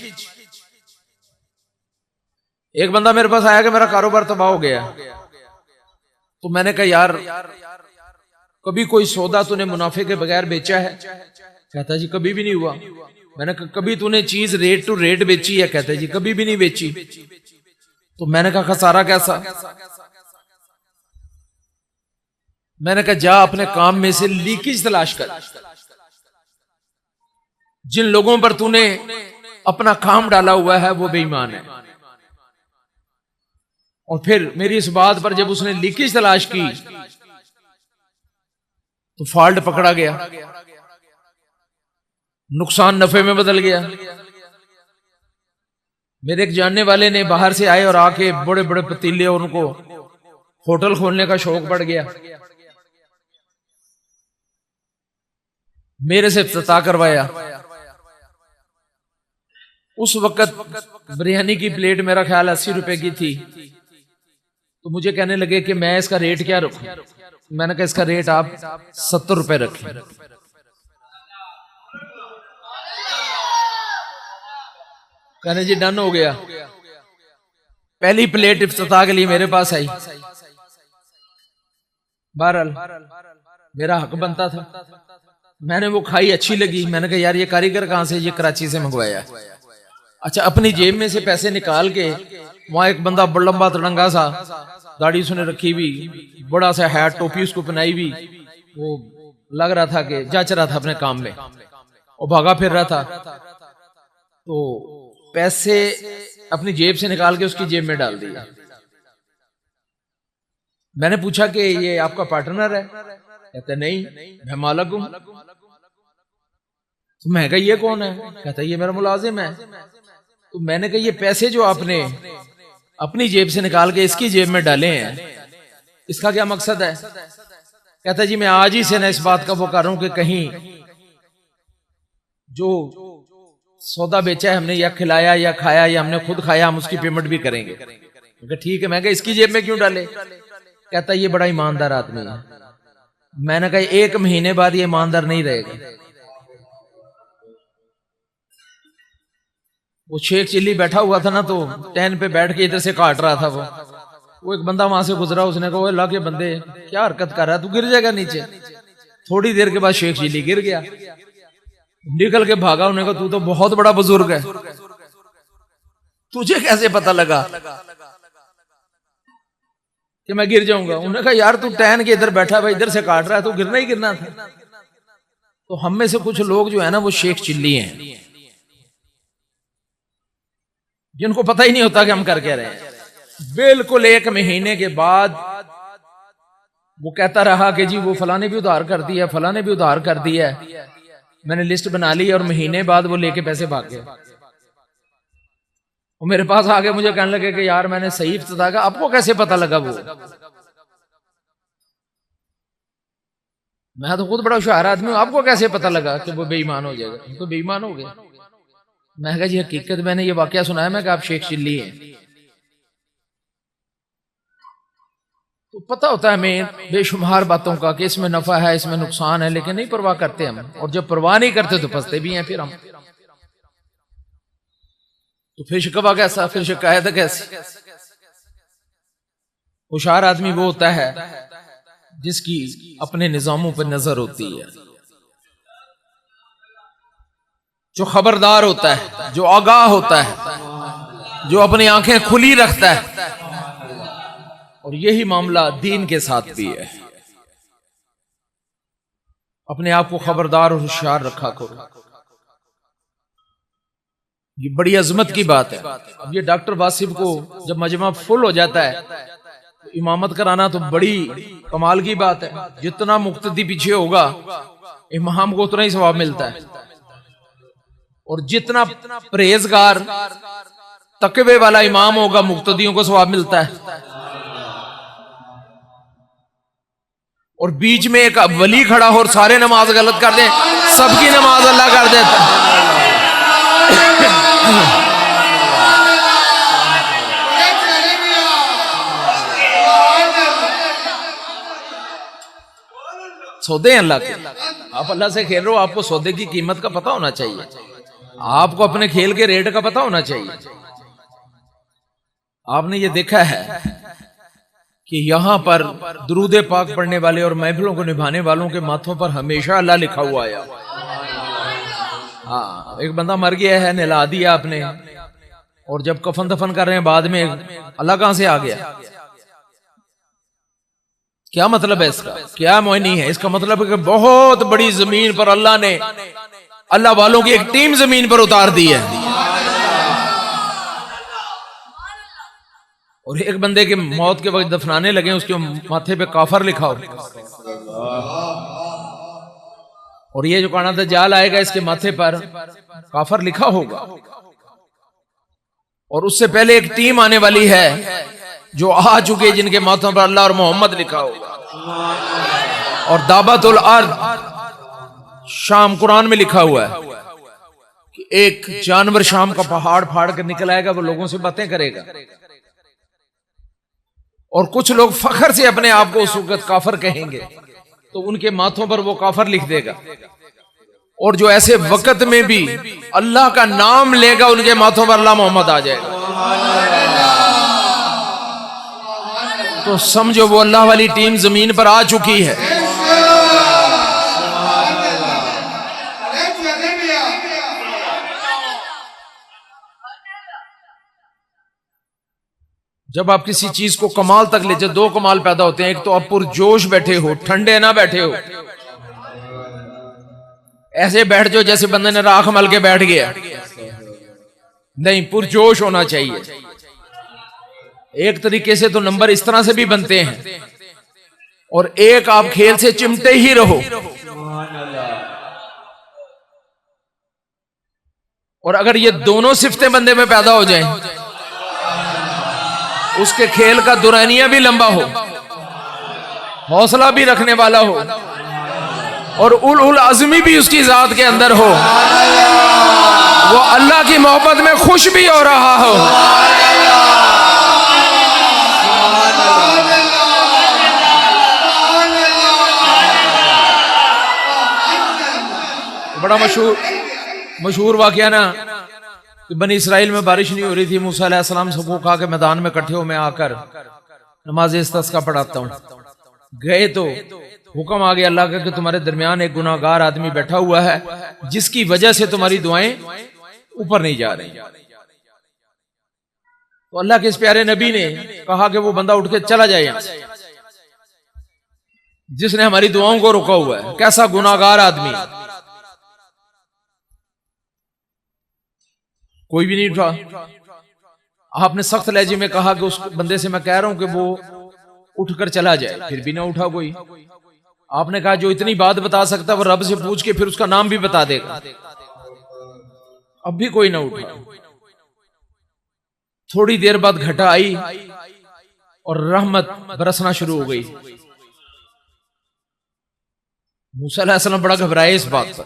एक बंदा मेरे पास आया कि मेरा कारोबार तबाह हो गया, तो मैंने कहा यार कभी कोई सौदा तूने मुनाफे के बगैर बेचा है? कहता जी कभी भी नहीं हुआ। मैंने कहा कभी तूने चीज रेट टू रेट बेची है? कहता जी कभी भी नहीं बेची। तो मैंने कहा खसारा कैसा? मैंने कहा जा अपने काम में से लीकेज तलाश कर। जिन लोगों पर तूने अपना काम डाला हुआ है वो बेईमान है। और फिर मेरी इस बात पर जब उसने लीकेज तलाश की तो फॉल्ट पकड़ा गया, नुकसान नफे में बदल गया। मेरे एक जानने वाले ने बाहर से आए और आके बड़े बड़े पतीले, और उनको होटल खोलने का शौक पड़ गया। मेरे से इफ्तिताह करवाया। उस वक्त बिरयानी की प्लेट मेरा ख्याल 80 रुपए की थी। तो मुझे कहने लगे कि मैं इसका रेट क्या रखूं? मैंने कहा इसका रेट आप 70 रुपए रखें। कहने जी डन हो गया। पहली प्लेट इफ्तिताह के लिए मेरे पास आई। बहरहाल मेरा हक बनता था। मैंने वो खाई, अच्छी लगी। मैंने कहा यार ये कारीगर कहां से? ये कराची से मंगवाया। अच्छा, अपनी जेब में से पैसे निकाल के वहां एक बंदा बड़ा लंबा तड़ंगा सा, दाढ़ी उसने रखी हुई, बड़ा सा हैट टोपी उसको पहनाई हुई, वो लग रहा था कि जच रहा था अपने काम में, और भागा फिर रहा था। तो पैसे अपनी जेब से निकाल के उसकी जेब में डाल दिया। मैंने पूछा कि ये आपका पार्टनर है? कहते नहीं, मैं मालिक हूं। तो मैं कहा ये कौन है? कहता ये मेरा मुलाजिम है। तो मैंने कहा ये पैसे जो आपने अपनी जेब से निकाल के इसकी जेब में डाले हैं, इसका क्या मकसद है? कहता है जी मैं आज ही से ना इस बात का वो कर रहा हूं कि कहीं जो सौदा बेचा है हमने या खिलाया या खाया या हमने खुद खाया, हम उसकी पेमेंट भी करेंगे। ठीक है। मैं कहा इसकी जेब में क्यों डाले? कहता है ये बड़ा ईमानदार आदमी है। मैंने कहा 1 महीने बाद ये ईमानदार नहीं रहेगा। वो शेख चिल्ली बैठा हुआ था ना, तो टैन पे बैठ के इधर से काट रहा था। वो एक बंदा वहां से गुजरा, उसने कहा अल्लाह के बंदे क्या हरकत कर रहा है, तू गिर जाएगा नीचे। थोड़ी देर के बाद शेख चिल्ली गिर गया, निकल के भागा। उन्होंने कहा तू तो बहुत बड़ा बुजुर्ग है, तुझे कैसे पता लगा कि मैं गिर जाऊंगा? उन्होंने कहा यार तू टहन के इधर बैठा भाई, इधर से काट रहा है, तो गिरना ही गिरना था। तो हम में से कुछ लोग जो है ना वो शेख चिल्ली हैं, जिनको पता ही नहीं होता कि हम कर क्या रहे हैं। बिल्कुल 1 महीने के बाद वो कहता रहा कि जी वो फलाने भी उधार कर दिया, फलाने भी उधार कर दिया, मैंने लिस्ट बना ली। और महीने बाद वो लेके पैसे भाग गए। वो मेरे पास आके मुझे कहने लगे कि यार मैंने सही इफ्तिदा का, आपको कैसे पता लगा? वो मैं तो खुद बड़ा होशियार आदमी हूं, आपको कैसे पता लगा कि वो बेईमान हो जाएगा? तो बेईमान हो गया। मैं कहा जी हकीकत मैंने ये वाकया सुना है, मैं कहा आप शेख चिल्ली हैं। तो पता होता है हमें बेशुमार बातों का कि इसमें नफा है, इसमें नुकसान है, लेकिन नहीं परवाह करते हम। और जब परवाह नहीं करते तो फंसते भी हैं फिर हम। तो फिर शिकवा कैसा, फिर शिकायत कैसी? होशियार आदमी वो होता है जिसकी अपने निजामों पर नजर होती है, जो खबरदार होता है, जो आगाह होता है, जो अपनी आंखें खुली रखता है। और यही मामला दीन के साथ भी है। अपने आप को खबरदार और होशियार रखा करो, ये बड़ी अजमत की बात है। अब ये डॉक्टर वासिफ को जब मजमा फुल हो जाता है तो इमामत कराना तो बड़ी कमाल की बात है। जितना मुक्तदी पीछे होगा इमाम को उतना ही सवाब मिलता है, और जितना परहेजगार तकवे वाला इमाम होगा मुक्तदियों को सवाब मिलता है। और बीच में एक वली खड़ा हो और सारे नमाज गलत कर दें, सबकी नमाज अल्लाह कर देता है। सौदे हैं अल्लाह के, आप अल्लाह से खेल रहे हो, आपको सौदे की कीमत का पता होना चाहिए, आपको अपने खेल के रेट का पता होना चाहिए। आपने ये देखा है कि यहां पर दुरूद पाक पढ़ने वाले और महफिलों को निभाने वालों के माथों पर हमेशा अल्लाह लिखा हुआ आया। हाँ, एक बंदा मर गया है, नहला दिया आपने, और जब कफन दफन कर रहे हैं बाद में अल्लाह कहां से आ गया? क्या मतलब है इसका? क्या मोइनी है? इसका मतलब है कि बहुत बड़ी जमीन पर अल्लाह ने अल्लाह वालों की एक टीम जमीन पर उतार दी है, और एक बंदे के मौत के वक्त दफनाने लगे, उसके माथे पे काफर लिखा हो, और ये जो काना दज्जाल आएगा इसके माथे पर काफर लिखा होगा। और उससे पहले एक टीम आने वाली है जो आ चुके, जिनके माथों पर अल्लाह और मोहम्मद लिखा होगा। और दाबतुल अर्द शाम कुरान में लिखा हुआ है कि एक जानवर शाम का पहाड़ फाड़ कर निकल आएगा, वो लोगों से बातें करेगा, और कुछ लोग फखर से अपने आप को उस वक्त काफर कहेंगे, तो उनके माथों पर वो काफर लिख देगा। और जो ऐसे वक्त में भी अल्लाह का नाम लेगा, उनके माथों पर अल्लाह मोहम्मद आ जाएगा। तो समझो वो अल्लाह वाली टीम जमीन पर आ चुकी है। जब आप किसी चीज को कमाल तक ले जाए, 2 कमाल पैदा होते हैं। एक तो आप पुरजोश बैठे हो, ठंडे ना बैठे हो, ऐसे बैठ जाओ जैसे बंदे ने राख मल के बैठ गया, नहीं, पुरजोश होना चाहिए। एक तरीके से तो नंबर इस तरह से भी बनते हैं, और एक आप खेल से चिमटे ही रहो। और अगर ये दोनों सिफतें बंदे में पैदा हो जाएं उसके खेल का दुरानिया भी लंबा हो, हौसला भी रखने वाला हो, और उल अज़मी भी उसकी जात के अंदर हो, वो अल्लाह की मोहब्बत में खुश भी हो रहा हो। बड़ा मशहूर वाकया ना कि बनी इसराइल में बारिश नहीं हो रही थी। मूसा अलैहिस्सलाम सबको कहा कि मैदान में इकट्ठे हो, मैं आकर नमाज इस्तिस्का पढ़ाता हूँ। गए तो हुक्म आ गया अल्लाह का कि तुम्हारे दरमियान एक गुनाहगार आदमी बैठा हुआ है जिसकी वजह से तुम्हारी दुआएं ऊपर नहीं जा रही। तो अल्लाह के इस प्यारे नबी ने कहा कि वो बंदा उठ के चला जाए यहां से, जिसने हमारी दुआओं को रोका हुआ है। कैसा गुनाहगार आदमी, कोई भी नहीं उठा। आपने सख्त लहजे में कहा कि उस बंदे से मैं कह रहा हूं कि वो उठकर चला जाए, फिर भी ना उठा कोई। आपने कहा जो इतनी बात बता सकता वो रब से पूछ के फिर उसका नाम भी बता देगा, अब भी कोई ना उठा। थोड़ी देर बाद घटा आई और रहमत बरसना शुरू हो गई। मूसा अलैहिस्सलाम बड़ा घबराए इस बात पर,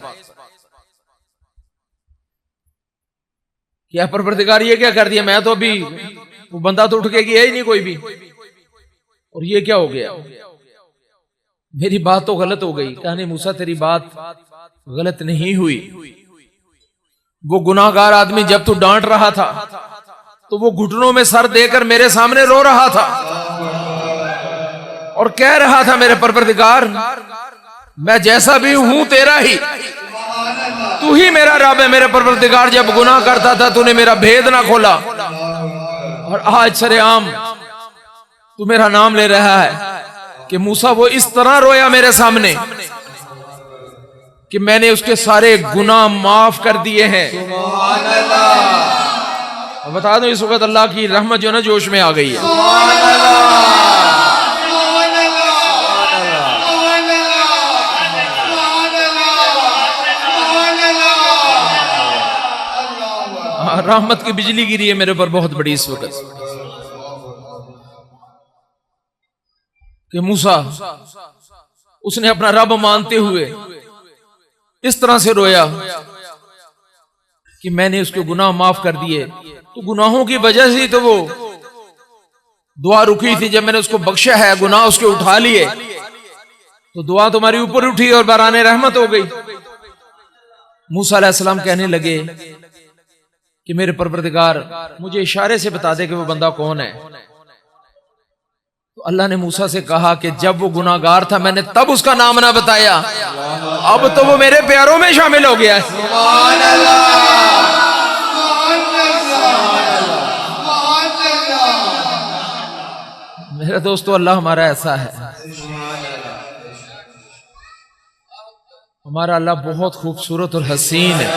क्या परवरदिगार ये क्या कर दिया, मैं तो अभी वो बंदा तो उठ के गया ही नहीं कोई भी, और ये क्या हो गया, मेरी बात तो गलत हो गई। कहा नहीं मूसा तेरी बात गलत नहीं हुई। वो गुनाहगार आदमी जब तू डांट रहा था तो वो घुटनों में सर देकर मेरे सामने रो रहा था और कह रहा था मेरे परवरदिगार मैं जैसा भी हूं तेरा ही, तू ही मेरा रब है। मेरे परवरदिगार जब गुनाह करता था तूने मेरा भेद ना खोला, और आज सरेआम तू मेरा नाम ले रहा है कि मूसा वो इस तरह रोया मेरे सामने कि मैंने उसके सारे गुनाह माफ कर दिए हैं। बता दो इस वक्त अल्लाह की रहमत जो ना जोश में आ गई है। रहमत की बिजली गिरी है मेरे ऊपर बहुत बड़ी इस वक्त कि मूसा उसने अपना रब मानते हुए इस तरह से रोया कि मैंने उसके गुनाह माफ कर दिए। तो गुनाहों की वजह से तो वो दुआ रुकी थी, जब मैंने उसको बख्शा है, गुनाह उसके उठा लिए, तो दुआ तुम्हारी ऊपर उठी और बराने रहमत हो गई। मूसा अलैहिस्सलाम कहने लगे कि मेरे परवरदिगार मुझे इशारे से बता दे कि वो बंदा कौन है। तो अल्लाह ने मूसा से कहा कि जब वो गुनाहगार था मैंने तब उसका नाम ना बताया, अब तो वो मेरे प्यारों में शामिल हो गया है। मेरे दोस्तों अल्लाह हमारा ऐसा है, हमारा अल्लाह बहुत खूबसूरत और हसीन है।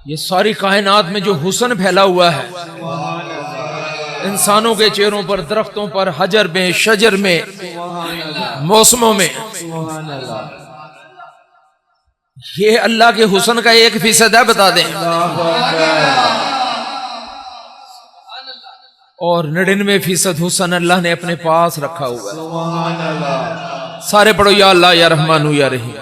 ये सारी कायनात में जो हुस्न फैला हुआ है, इंसानों के चेहरों पर, दरख्तों पर, हजर में, शजर में, मौसमों में, ये अल्लाह के हुस्न का 1% है, बता दें। और 99% हुस्न अल्लाह ने अपने पास रखा हुआ है। सारे पढ़ो या अल्लाह या रहमानु या रहीम।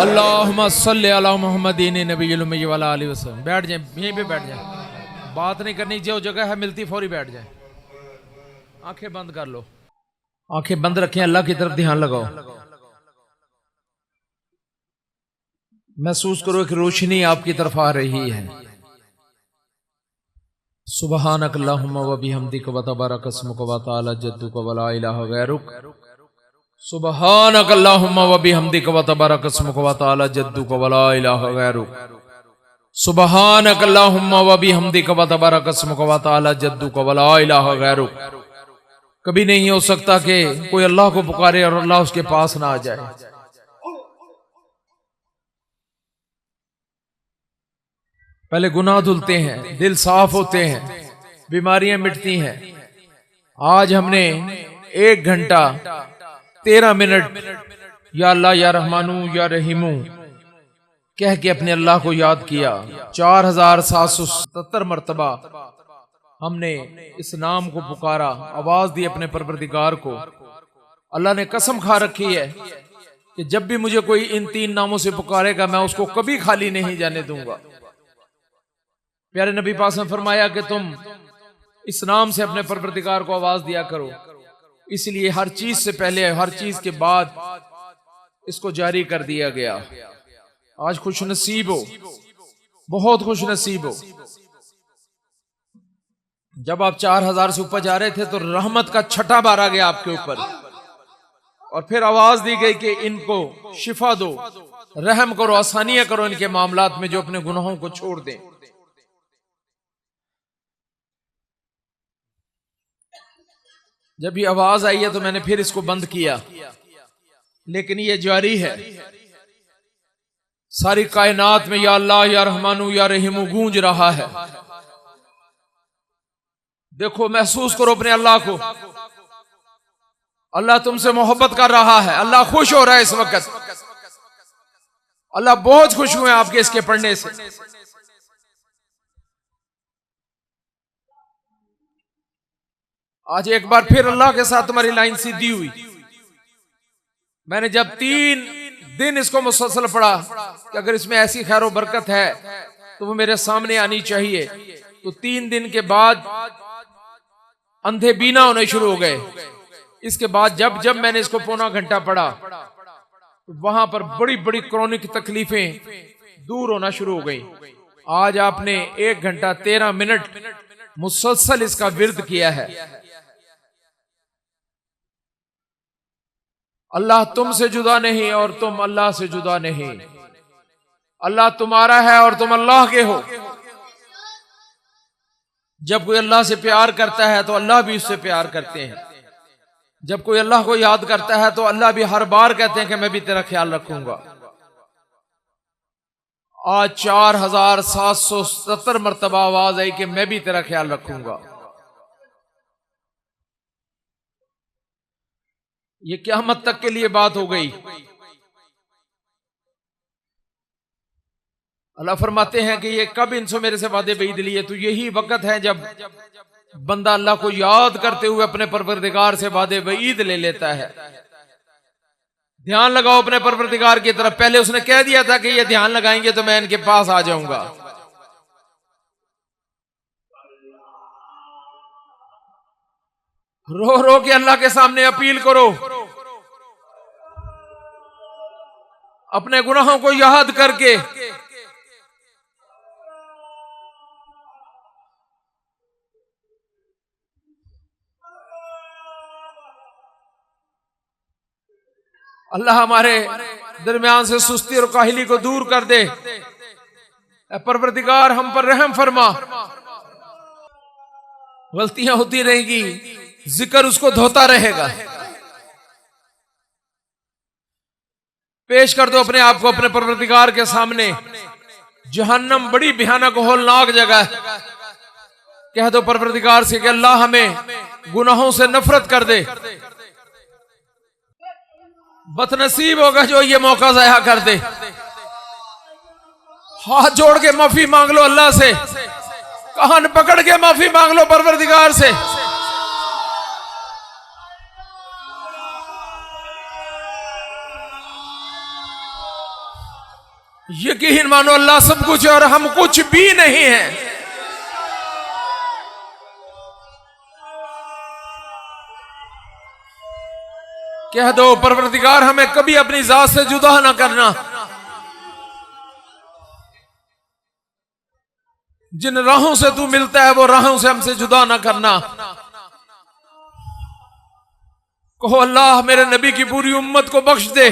अल्लाहुम्मा सल्ली अला मुहम्मदिन नबिय्यिल उम्मी व अला आलिहि वसल्लम। बैठ जाए, यहीं पे बैठ जाए, बात नहीं करनी, जो जगह है मिलती फौरी बैठ जाए। आंखें बंद कर लो, आंखें बंद रखें, अल्लाह की तरफ ध्यान लगाओ। महसूस करो कि रोशनी आपकी तरफ आ रही है। सुबहानक अल्लाहुम्मा व बिहम्दिक व तबारक अस्मुक व तआला जद्दुक व ला इलाहा गैरुक। सुबहानक अल्लाहुम्मा व बिहम्दिक व तबारक अस्मुक व तआला जद्दुक व ला इलाहा गैरुक। सुबहानक अल्लाहुम्मा व बिहम्दिक व तबारक अस्मुक व तआला जद्दुक व ला इलाहा गैरुक। कभी नहीं हो सकता कि कोई अल्लाह को पुकारे और अल्लाह उसके पास ना आ जाए। पहले गुनाह धुलते हैं, दिल साफ होते हैं, बीमारियां मिटती हैं। आज हमने 1 घंटा 13 मिनट या अल्लाह या रहमानू या रहीमू कह के अपने अल्लाह को याद किया। 4777 मरतबा हमने इस नाम को पुकारा, आवाज दी अपने परवरदिगार को। अल्लाह ने कसम खा रखी है कि जब भी मुझे कोई इन 3 नामों से पुकारेगा मैं उसको कभी खाली नहीं जाने दूंगा। प्यारे नबी पास ने फरमाया कि तुम इस नाम से अपने परवरदिगार को आवाज दिया करो। इसलिए हर चीज से पहले, हर चीज के बाद इसको जारी कर दिया गया। आज खुश नसीब हो, बहुत खुश नसीब हो। जब आप 4000 से ऊपर जा रहे थे तो रहमत का छठा बार आ गया आपके ऊपर, और फिर आवाज दी गई कि इनको शिफा दो, रहम करो, आसानियां करो इनके मामलात में, जो अपने गुनाहों को छोड़ दें। जब ये आवाज आई है तो मैंने फिर इसको बंद किया, लेकिन ये जारी है। सारी कायनात में या अल्लाह या रहमानू या रहीमू गूंज रहा है। देखो, महसूस करो अपने अल्लाह को। अल्लाह तुमसे मोहब्बत कर रहा है, अल्लाह खुश हो रहा है इस वक्त। अल्लाह बहुत खुश हुए आपके इसके पढ़ने से। आज एक बार फिर अल्लाह के साथ तुम्हारी लाइन सीधी हुई। मैंने जब 3 दिन इसको मुसलसल पढ़ा कि अगर इसमें ऐसी खैर और बरकत है तो वो मेरे सामने आनी चाहिए, तो 3 दिन के बाद अंधे बीना होने शुरू हो गए। इसके बाद जब जब मैंने इसको पौना घंटा पढ़ा तो वहां पर बड़ी बड़ी क्रॉनिक तकलीफें दूर होना शुरू हो गई। आज आपने 1 घंटा 13 मिनट मुसलसल इसका विर्द किया है। अल्लाह तुमसे जुदा नहीं और तुम अल्लाह से जुदा नहीं। अल्लाह तुम्हारा है और तुम अल्लाह के हो। जब कोई अल्लाह से प्यार करता है तो अल्लाह भी उससे प्यार करते हैं। जब कोई अल्लाह को याद करता है तो अल्लाह भी हर बार कहते हैं कि मैं भी तेरा ख्याल रखूंगा। आज 4777 मरतबा आवाज आई कि मैं भी तेरा ख्याल रखूंगा। ये क़यामत तक के लिए बात हो गई। अल्लाह फरमाते हैं कि ये कब इनसे मेरे से वादे बईद लिए, तो यही वक्त है जब बंदा अल्लाह को याद करते हुए अपने परवरदिगार से वादे बईद ले लेता है। ध्यान लगाओ अपने परवरदिगार की तरफ। पहले उसने कह दिया था कि ये ध्यान लगाएंगे तो मैं इनके पास आ जाऊंगा। रो रो के अल्लाह के सामने अपील करो, अपने गुनाहों को याद करके। अल्लाह हमारे दरमियान से सुस्ती और काहिली को दूर कर दे। परवरदिगार हम पर रहम फरमा। गलतियां होती रहेगी, जिक्र उसको धोता रहेगा। पेश कर दो अपने आप को अपने परवरदिगार के सामने। जहन्नम बड़ी भयानक होलनाक जगह है। कह दो परवरदिगार से कि अल्लाह हमें गुनाहों से नफरत कर दे। बदनसीब होगा जो ये मौका ज़ाया कर दे। हाथ जोड़ के माफी मांग लो अल्लाह से, कान पकड़ के माफी मांग लो परवरदिगार से। यकीन मानो अल्लाह सब कुछ है और हम कुछ भी नहीं है। कह दो परवरदिगार हमें कभी अपनी जात से जुदा ना करना। जिन राहों से तू मिलता है वो राहों से हमसे जुदा ना करना। कहो अल्लाह मेरे नबी की पूरी उम्मत को बख्श दे,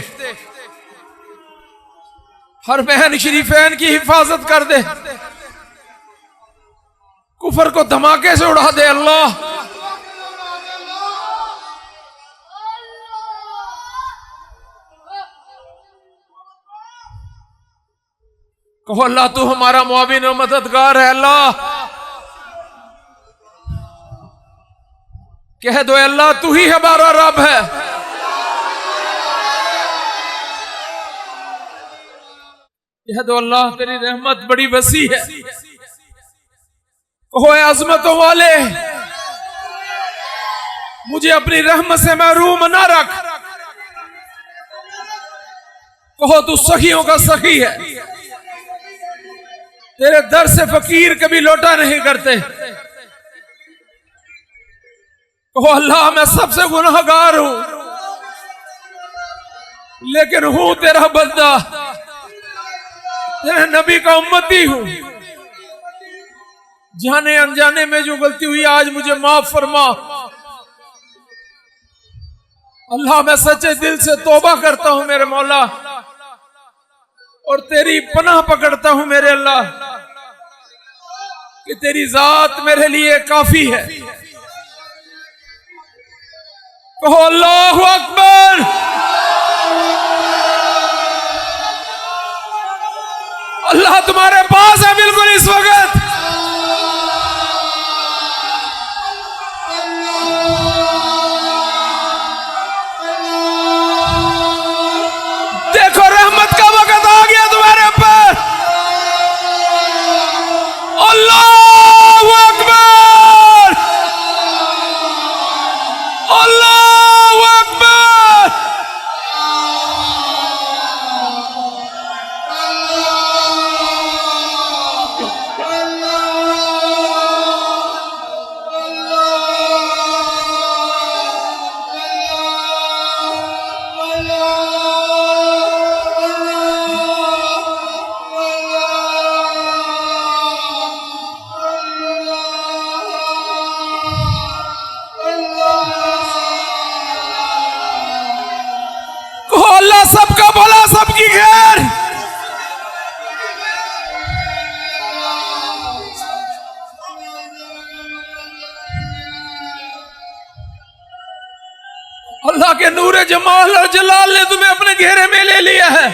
हर बहन शरीफैन की हिफाजत कर दे, कुफर को धमाके से उड़ा दे अल्लाह। कहो अल्लाह तू हमारा मुआविन और मददगार है अल्लाह। कह दो अल्लाह तू ही हमारा रब है। कह दो अल्लाह तेरी रहमत बड़ी वसी है। कहो अज़मतों वाले मुझे अपनी रहमत से महरूम ना रख। कहो तू सखियों का सखी है, तेरे दर से फकीर कभी लौटा नहीं करते। कहो अल्लाह मैं सबसे गुनाहगार हूं लेकिन हूं तेरा बंदा, तेरे नबी का उम्मती हूं। जाने अनजाने में जो गलती हुई आज मुझे माफ फरमा। अल्लाह मैं सच्चे दिल से तौबा करता हूं मेरे मौला और तेरी पनाह पकड़ता हूं मेरे अल्लाह कि तेरी जात मेरे लिए काफी है। कहो अल्लाहु अकबर। अल्लाह तुम्हारे पास है बिल्कुल इस वक्त। देखो रहमत का वक्त आ गया तुम्हारे ऊपर। अल्लाहु अकबर, अल्लाहु अकबर। अल्लाह सबका भला सबकी खैर। अल्लाह के नूरे जमाल और जलाल ने तुम्हें अपने घेरे में ले लिया है।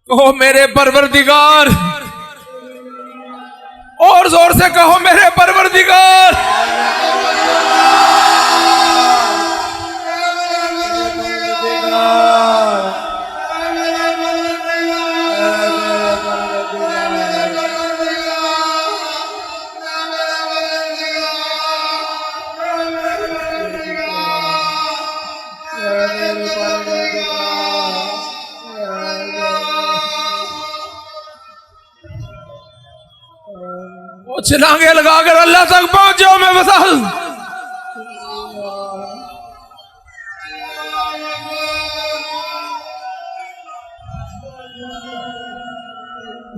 कहो मेरे परवरदिगार, और जोर से कहो मेरे परवरदिगार। छिलांगे लगाकर अल्लाह तक पहुंच जाओ। मैं बता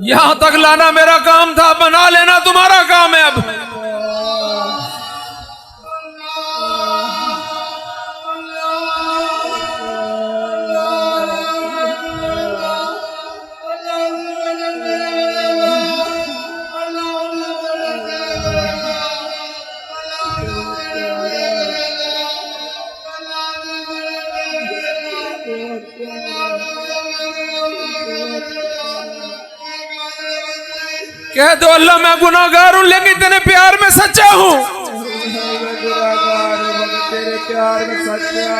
यहां तक लाना मेरा काम था, बना लेना तुम्हारा काम है। अब कह दो अल्लाह मैं गुनाहगार हूं लेकिन तेरे प्यार में सच्चा हूं। तेरे प्यार में सच्चा।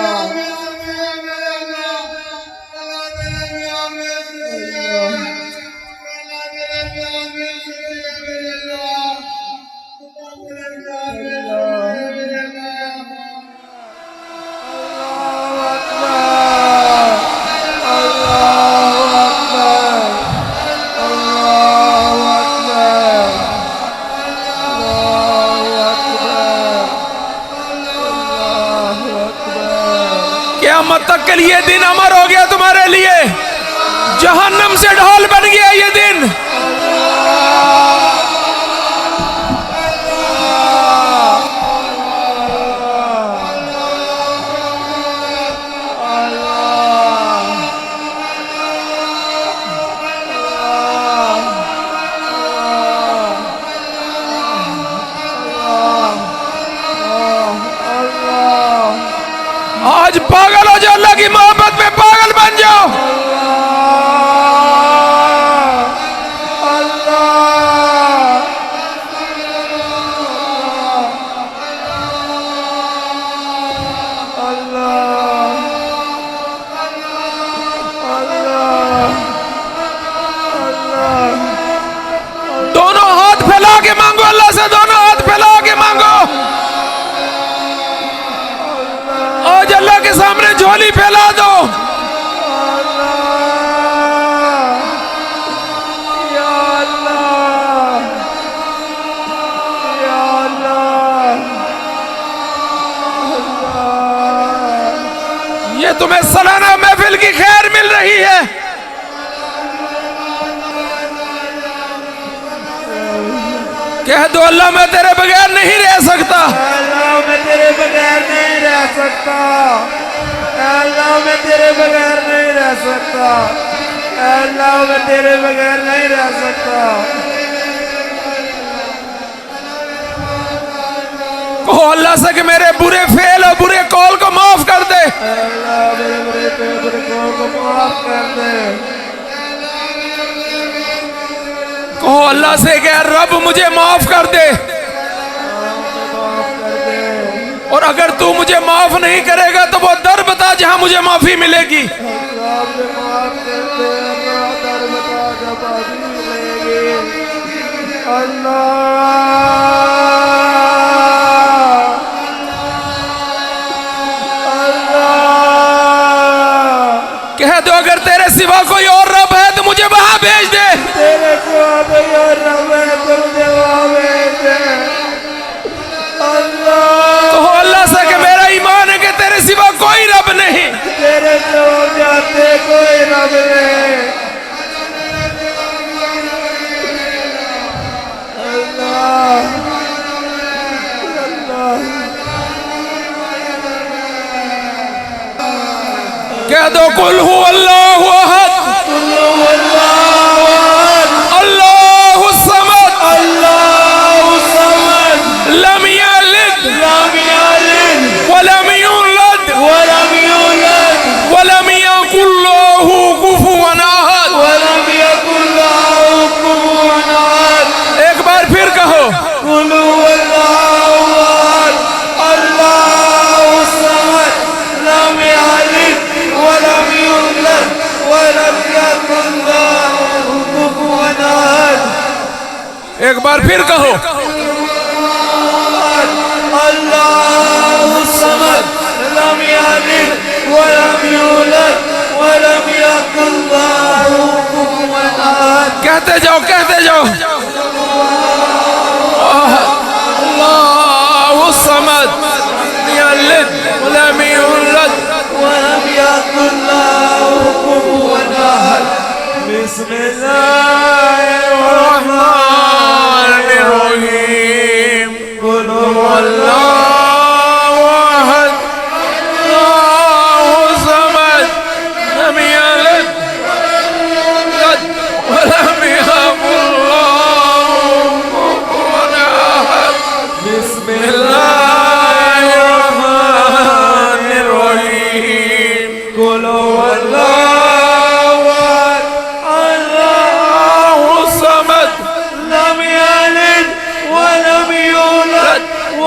क़यामत तक के लिए दिन अमर हो गया तुम्हारे लिए, जहन्नम से ढाल बन गया ये दिन। आज पागल हो जाओ, अल्लाह की मोहब्बत में पागल बन जाओ। दोनों हाथ फैला के मांगो अल्लाह से, दोनों हाथ फैला के मांगो। आज अल्लाह के सामने झोली फैला दो। ये तुम्हें सालाना महफिल की खैर मिल रही है। कह दो अल्लाह मैं तेरे बगैर नहीं रह सकता। अल्लाह मैं तेरे बगैर नहीं रह सकता। अल्लाह मैं तेरे बगैर नहीं रह सकता। अल्लाह मैं तेरे बगैर नहीं रह सकता। कहो अल्लाह से कि मेरे बुरे फेल और बुरे कॉल को माफ कर दे। अल्लाह मेरे बुरे फेल बुरे कॉल को माफ कर दे। कहो अल्लाह से कि रब मुझे माफ कर दे, और अगर तू मुझे माफ नहीं करेगा तो वो दर बता जहां मुझे माफी मिलेगी। कह दो अगर तेरे सिवा कोई और रब है तो मुझे वहां भेज दे। तेरे सिवा कोई और रब है तो मुझे वहां भेज दे। कहो अल्लाह से कि मेरा ईमान है कि तेरे सिवा कोई रब नहीं। तेरे तो जाते कोई रब नहीं। अल्लाह कह दो कुल हु अल्लाहु अहद अल्लाहु समद लम यलिद वलम यूलद वलम यकुल लहू कुफुवन अहद। एक बार फिर कहो एक बार फिर कहो अल्लाहु समद लम यलिद वलम यूलद वलम यकुल लहू कुफुवन अहद। कहते जाओ कहते जाओ। अल्लाहु समद यलिद वलम यूलद वलम यकुल लहू कुफुवन अहद। बिस्मिल्लाहिर रहमानिर रहीम। कुल हुवल्लाहु अहद अल्लाहु समद लम यलिद वलम यकुल लहू कुफुवन अहद। बिस्मिल्लाहिर रहमानिर रहीम। कुल हुवल्लाहु अहद अल्लाहु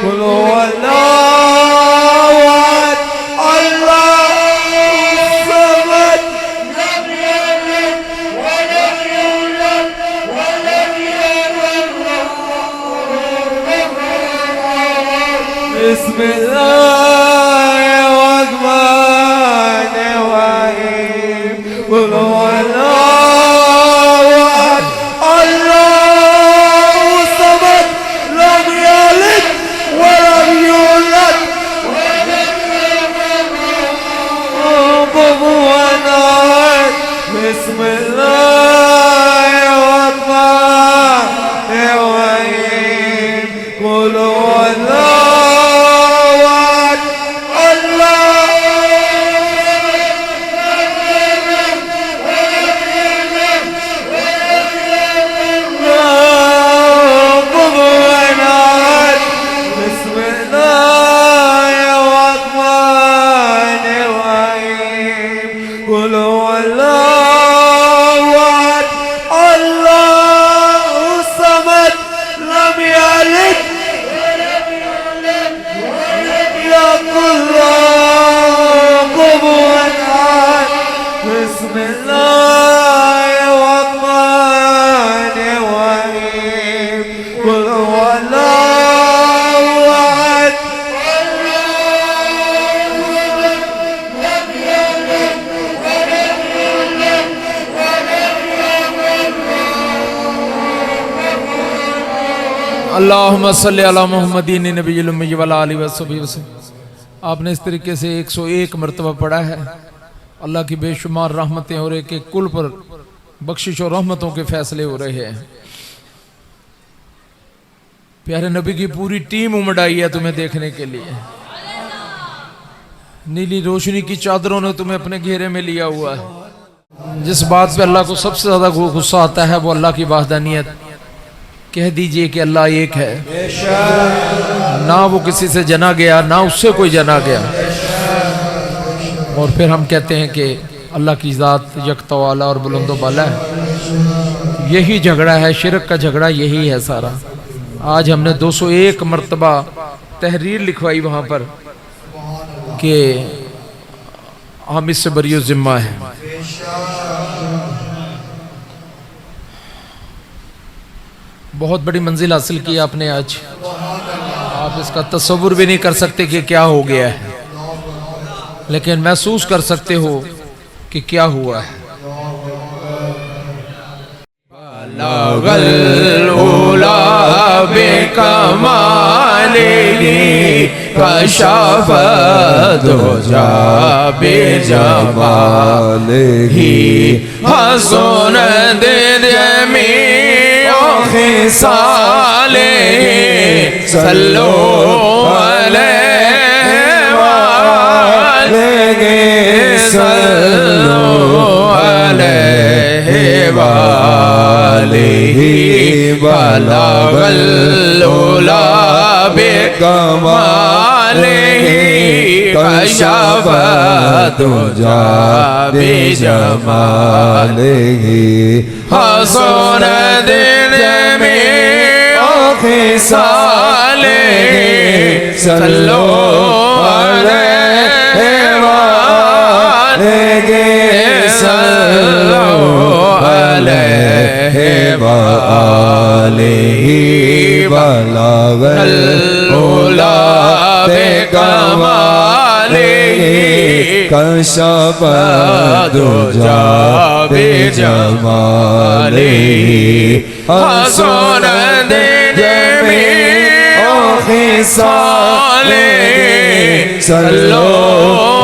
कुल हुवल्लाहु अहद अल्लाहु समद लम यलिद व लम यूलद व लम यकुल बिस्मिल्लाहिर्रहमानिर्रहीम कुल हुवल्लाहु अहद अल्लाहु समद लम यलिद व लम यूलद व लम यकुल कुफुवन अहद बिस्मिल्लाहिर्रहमानिर्रहीम कुल हुवल्लाहु अहद अल्लाहु समद लम यलिद कुफुवन अहद बिस्मिल्लाहिर्रहमानिर्रहीम कुल हुवल्लाहु अहद अल्लाहुम्मा सल्ली अला मुहम्मदिन नबिय्यिल उम्मी व अला आलिहि व सह्बिहि वसल्लम। आपने इस तरीके से 101 मरतबा पढ़ा है। अल्लाह की बेशुमार रहमतें और एक एक कुल पर बख्शिश और रहमतों के फैसले हो रहे हैं। प्यारे नबी की पूरी टीम उमड़ आई है तुम्हें देखने के लिए। नीली रोशनी की चादरों ने तुम्हें अपने घेरे में लिया हुआ है। जिस बात पे अल्लाह को सबसे ज्यादा गुस्सा आता है वो अल्लाह की वहदानियत। कह दीजिए कि अल्लाह एक है, ना वो किसी से जना गया ना उससे कोई जना गया। और फिर हम कहते हैं कि अल्लाह की ज़ात यकता वाला और बुलंदो बाला है। यही झगड़ा है, शिरक का झगड़ा यही है सारा। आज हमने 201 मरतबा तहरीर लिखवाई वहाँ पर कि हम इससे बरियो जिम्मा है। बहुत बड़ी मंजिल हासिल की आपने आज। आप इसका तस्वुर भी नहीं कर सकते कि क्या हो गया है, लेकिन महसूस कर सकते हो कि क्या हुआ है। साले सल्लो अलैहि सल्लो अलैहि वालिहि बलगल उला बिकमालिहि कशफत दुजा बिजमालिहि हसन दिन में साले सल्लो अलैहि वालिहि सल्लो अलैहि वालिहि बलगल उला बिकमालिहि कशफत दुजा बिजमालिहि हसन दिन में साले सल्लो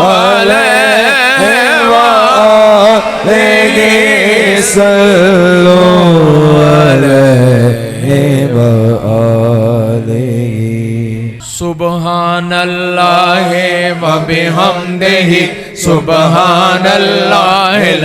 अलैहि वालिहि सल्लो अलैहि वालिहि। सुबहानल्लाहि व बिहम्दिहि सुबहानल्लाहिल